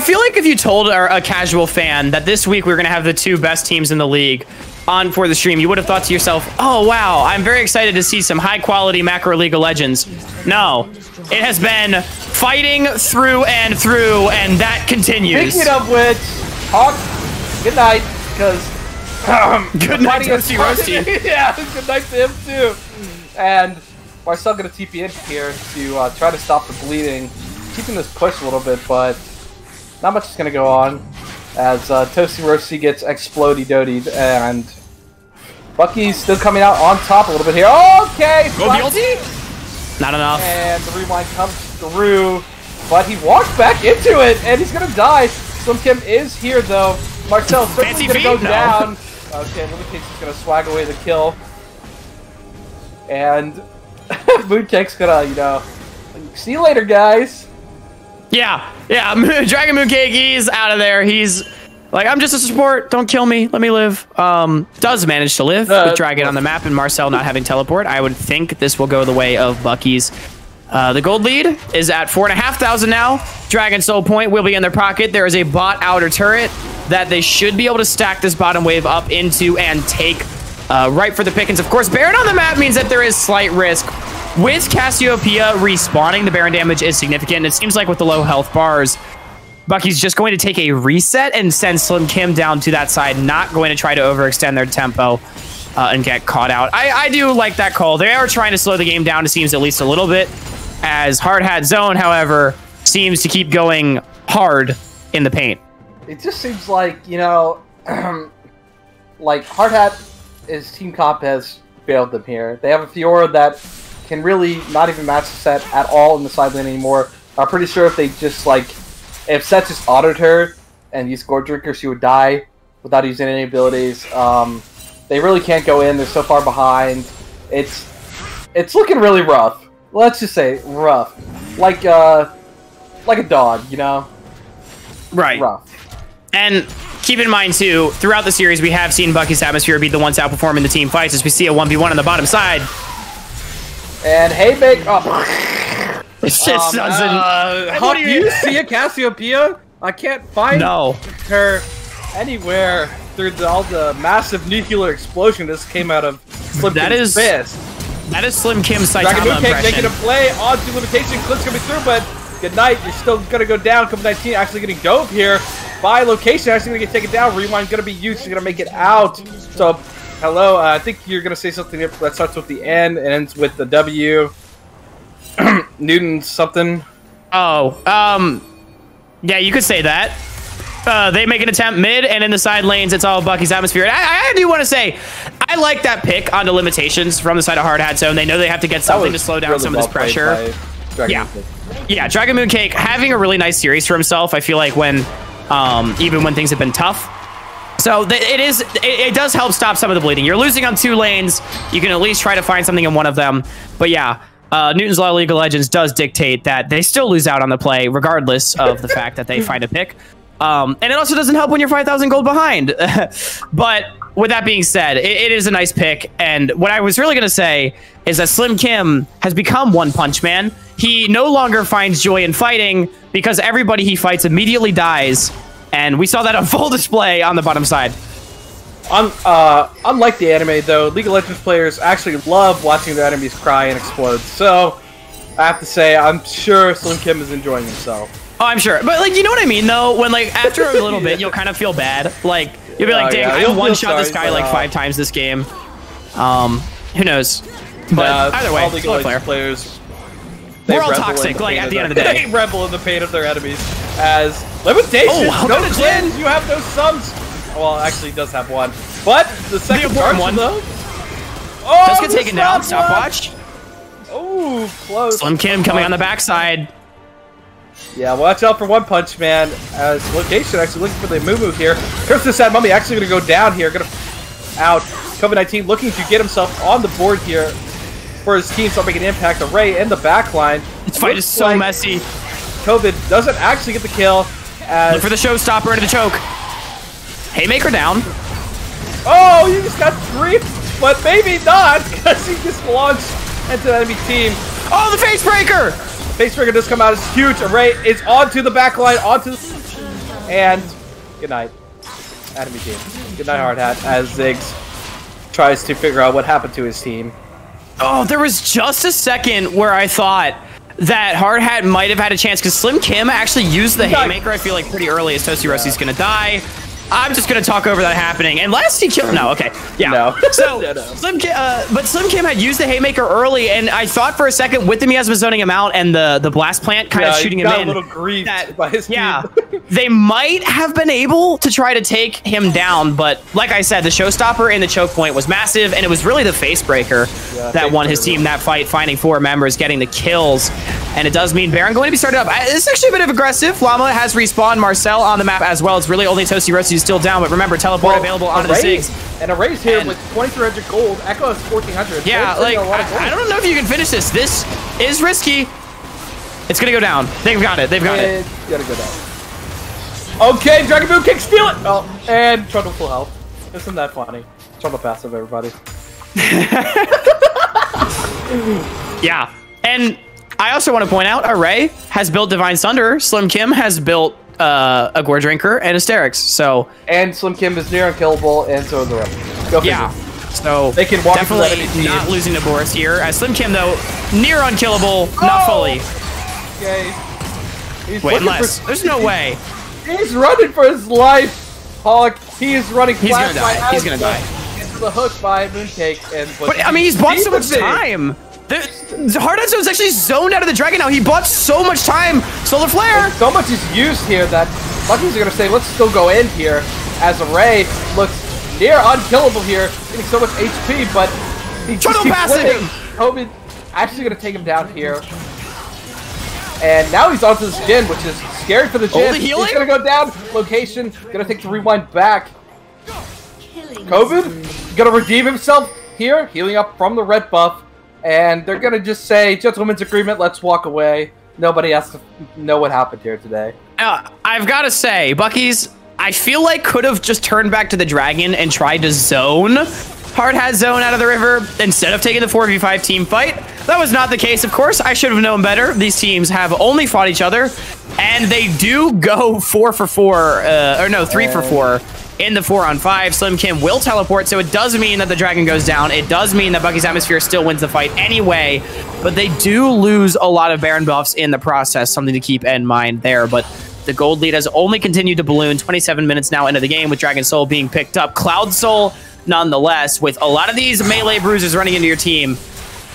feel like if you told a casual fan that this week we were going to have the 2 best teams in the league on for the stream, you would have thought to yourself, oh, wow, I'm very excited to see some high-quality Macro League of Legends. No, it has been fighting through and through, and that continues. Speaking of which, Hawk, good night, because... good night, Toasty Roasty. Yeah, good night to him, too. And Marcel going to TP in here to try to stop the bleeding, keeping this push a little bit, but not much is going to go on, as Toasty Roasty gets explodey-dotied, and Bucky's still coming out on top a little bit here. Okay! Go the ulti? Not enough. And the rewind comes through, but he walks back into it, and he's going to die. Slim Kim is here, though. Marcel's certainly going to go down. Okay, Limitation's going to swag away the kill. And Mooncake's going to, see you later, guys. Yeah. Dragon Mooncake, he's out of there. He's like, I'm just a support. Don't kill me. Let me live. Does manage to live with Dragon on the map and Marcel not having teleport. I would think this will go the way of Bucky's. The gold lead is at 4,500 now. Dragon Soul Point will be in their pocket. There is a bot outer turret that they should be able to stack this bottom wave up into and take right for the pickings. Of course, Baron on the map means that there is slight risk. With Cassiopeia respawning, the Baron damage is significant. And it seems like with the low health bars, Bucky's just going to take a reset and send Slim Kim down to that side, not going to try to overextend their tempo and get caught out. I do like that call. They are trying to slow the game down, it seems, at least a little bit, as Hard Hat Zone, however, seems to keep going hard in the paint. It just seems like, like Hard Hat, his team comp has failed them here. They have a Fiora that can really not even match the set at all in the side lane anymore. I'm pretty sure if they just, if Seth just autoed her and used Gore Drinker, she would die without using any abilities. They really can't go in. They're so far behind. It's looking really rough. Let's just say rough, like a dog, you know. Right. Rough. And keep in mind, too, throughout the series, we have seen Bucky's Atmosphere be the ones outperforming the team fights as we see a 1v1 on the bottom side. And Haymaker. Oh. It just doesn't... How do you see a Cassiopeia? I can't find her anywhere through all the massive nuclear explosion that came out of Slim Kim's fist. That is Slim Kim's Saitama Dragon Mooncake impression. making a play onto limitation. Clip's coming through, but good night. You're still going to go down. COVID-19 actually getting dove here by location. Actually going to get taken down. Rewind going to be used. You're going to make it out. So, hello. I think you're going to say something that starts with the N and ends with the W. Newton something. Oh, yeah, you could say that. They make an attempt mid, and in the side lanes, it's all Bucky's Atmosphere. And I do want to say, I like that pick onto limitations from the side of Hard Hat Zone. They know they have to get something to slow down really some of this pressure. Yeah, Dragon Mooncake having a really nice series for himself. I feel like when, even when things have been tough. So it does help stop some of the bleeding. You're losing on 2 lanes. You can at least try to find something in one of them. But yeah, Newton's Law League of Legends does dictate that they still lose out on the play, regardless of the fact that they find a pick. And it also doesn't help when you're 5,000 gold behind. But with that being said, it is a nice pick. And what I was really going to say is that Slim Kim has become One Punch Man. He no longer finds joy in fighting because everybody he fights immediately dies. And we saw that on full display on the bottom side. Unlike the anime, though, League of Legends players actually love watching their enemies cry and explode. So, I have to say, I'm sure Slim Kim is enjoying himself. Oh, I'm sure. But, like, you know what I mean, though? When, like, after a little bit, you'll kind of feel bad. Like, you'll be like, dang, I one-shot this guy, like, 5 times this game. Who knows? But either way, all League of Legends players, we're all toxic, like, at the end of the day. They revel in the pain of their enemies. As Limitations, no cleanse, you have no sums. Well, actually, he does have one. But the second one, though. Oh, does get taken down. Stopwatch. Oh, close. Slim Kim coming on the backside. Yeah, watch out for One Punch Man. As Location actually looking for the move here. Here's the Sad Mummy actually going to go down here. Going to out. COVID-19 looking to get himself on the board here for his team. So making an impact. Array in the back line. This fight is so messy. COVID doesn't actually get the kill. Look for the showstopper into the choke. Haymaker down. Oh, you just got grief, but maybe not, because he just launched into the enemy team. Oh, the face breaker! Face breaker does come out. It's huge. Array is onto the back line, and good night, enemy team. Good night, Hard Hat, as Ziggs tries to figure out what happened to his team. Oh, there was just a second where I thought that Hard Hat might have had a chance, because Slim Kim actually used the Haymaker, I feel like, pretty early, as Toasty Rossi's gonna die. I'm just gonna talk over that happening. Unless he killed. No, okay, yeah. No. So Yeah, no. but Slim Kim had used the Haymaker early, and I thought for a second with the miasma zoning him out and the blast plant kind of shooting him in. Got a little grieved by his team. They might have been able to try to take him down, but like I said, the showstopper in the choke point was massive, and it was really the face breaker that won his team that fight, finding 4 members, getting the kills. And it does mean Baron going to be started up. It's actually a bit of aggressive. Llama has respawned Marcel on the map as well. It's really only Toasty Rossi who's still down, but remember, teleport available onto the Ziggs. And Array's here with 2,300 gold. Echo has 1,400. Yeah, like, I don't know if you can finish this. This is risky. It's going to go down. They've got it. They've got it. Gotta go down. Okay, Dragon Boom Kick, steal it! Oh, and Trundle full health. Isn't that funny? Trundle passive, everybody. Yeah, and I also want to point out, Array has built Divine Sunder. Slim Kim has built a Gore Drinker and Asterix. So and Slim Kim is near unkillable, and so is the rest. Go figure. Yeah, so they can walk definitely not losing to Boris here. As Slim Kim though, near unkillable, not fully. Okay. He's Wait, unless there's no way. He's running for his life, Hawk. He is running. He's gonna die. He's gonna die. Into the hook by Mooncake, and but I mean, he's bought so much time. The Hard Hat Zone is actually zoned out of the Dragon now. He bought so much time. Solar Flare. And so much is used here that Bucky's are gonna say, let's still go in here. As Array looks near unkillable here, getting so much HP, but he just keeps living. Hoban actually gonna take him down here. And now he's onto the skin, which is scary for the Jin. the healing? He's gonna go down. Location, gonna take the rewind back. COVID, gonna redeem himself here, healing up from the red buff. And they're gonna just say, gentleman's agreement, let's walk away. Nobody has to know what happened here today. I've got to say, Bucky's, I feel like could have just turned back to the dragon and tried to zone Hard Hat Zone out of the river instead of taking the 4v5 team fight. That was not the case, of course. I should have known better. These teams have only fought each other, and they do go 3 for 4 in the 4-on-5. Slim Kim will teleport, so it does mean that the dragon goes down. It does mean that Bucky's Atmosphere still wins the fight anyway, but they do lose a lot of Baron buffs in the process, something to keep in mind there. But the gold lead has only continued to balloon. 27 minutes now into the game with Dragon Soul being picked up. Cloud Soul, nonetheless, with a lot of these melee bruisers running into your team.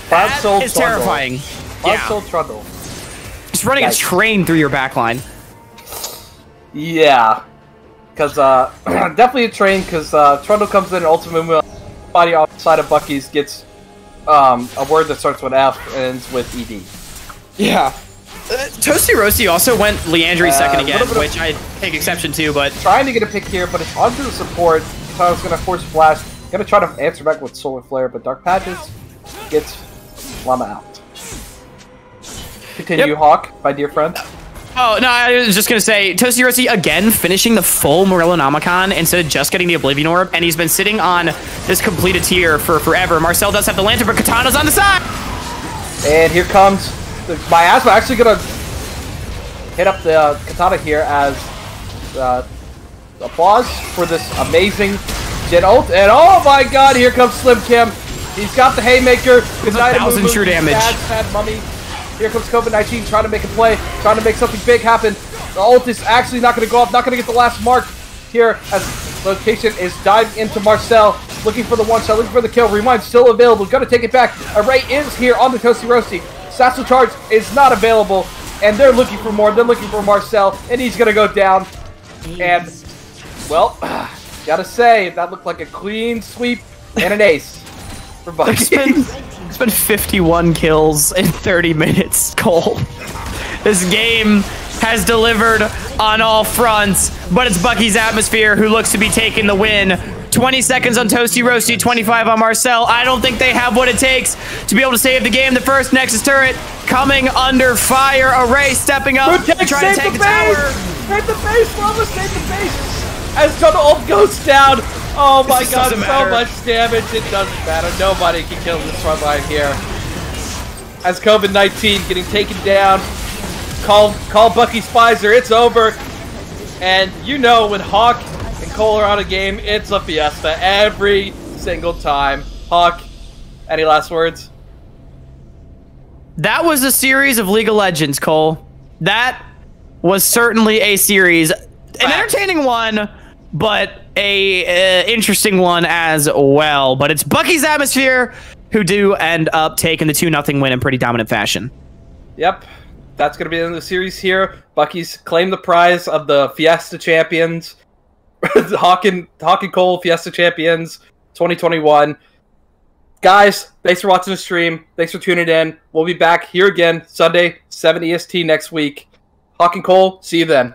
Cloud That Soul is Trundle. terrifying. Cloud Soul Trundle. Just running a train through your backline. Yeah. Because, definitely a train, because Trundle comes in and ultimate movement body outside of Bucky's gets a word that starts with F and ends with ED. Yeah. Toasty Roasty also went Leandry second again, little bit of- which I take exception to, but Trying to get a pick here, but it's onto the support. So I was going to force flash. Going to try to answer back with Solar Flare, but Dark Patches gets Llama out. Continue, Yep. Hawk, my dear friend. oh, no, I was just going to say, Toasty Roasty again finishing the full Morellonomicon instead of just getting the Oblivion Orb, and he's been sitting on this completed tier for forever. Marcel does have the Lantern, but Katana's on the side! And here comes the Miasma, actually going to hit up the Katana here as applause for this amazing Jin ult. And oh my god, here comes Slim Kim. He's got the Haymaker. It's 1,000 true damage. Bad mummy. Here comes COVID-19 trying to make a play, trying to make something big happen. The ult is actually not going to go off, not going to get the last mark here as Location is diving into Marcel, looking for the one shot, looking for the kill. Rewind still available, going to take it back. Array is here on the Toasty Roasty. Satchel Charge is not available, and they're looking for more. They're looking for Marcel, and he's going to go down. And, well, gotta say, that looked like a clean sweep and an ace for Bucky. It's been 51 kills in 30 minutes, Cole. This game has delivered on all fronts, but it's Bucky's Atmosphere who looks to be taking the win. 20 seconds on Toasty Roasty, 25 on Marcel. I don't think they have what it takes to be able to save the game. The first Nexus turret coming under fire. Array stepping up, trying to take the tower. Save the base, Lava, save the base! As Total Ult goes down. Oh my This god, doesn't so matter. much damage. It doesn't matter. Nobody can kill this front line here. As COVID-19 getting taken down. Call Bucky Spicer. It's over. And you know when Hawk and Cole are on a game, it's a fiesta every single time. Hawk, any last words? That was a series of League of Legends, Cole. That was certainly a series. An entertaining one, but a interesting one as well. But it's Bucky's Atmosphere who do end up taking the 2-0 win in pretty dominant fashion. Yep. That's going to be the end of the series here. Bucky's claim the prize of the Fiesta Champions. Hawk and Cole Fiesta Champions 2021. Guys, thanks for watching the stream. Thanks for tuning in. We'll be back here again Sunday, 7 EST next week. Hawk and Cole, see you then.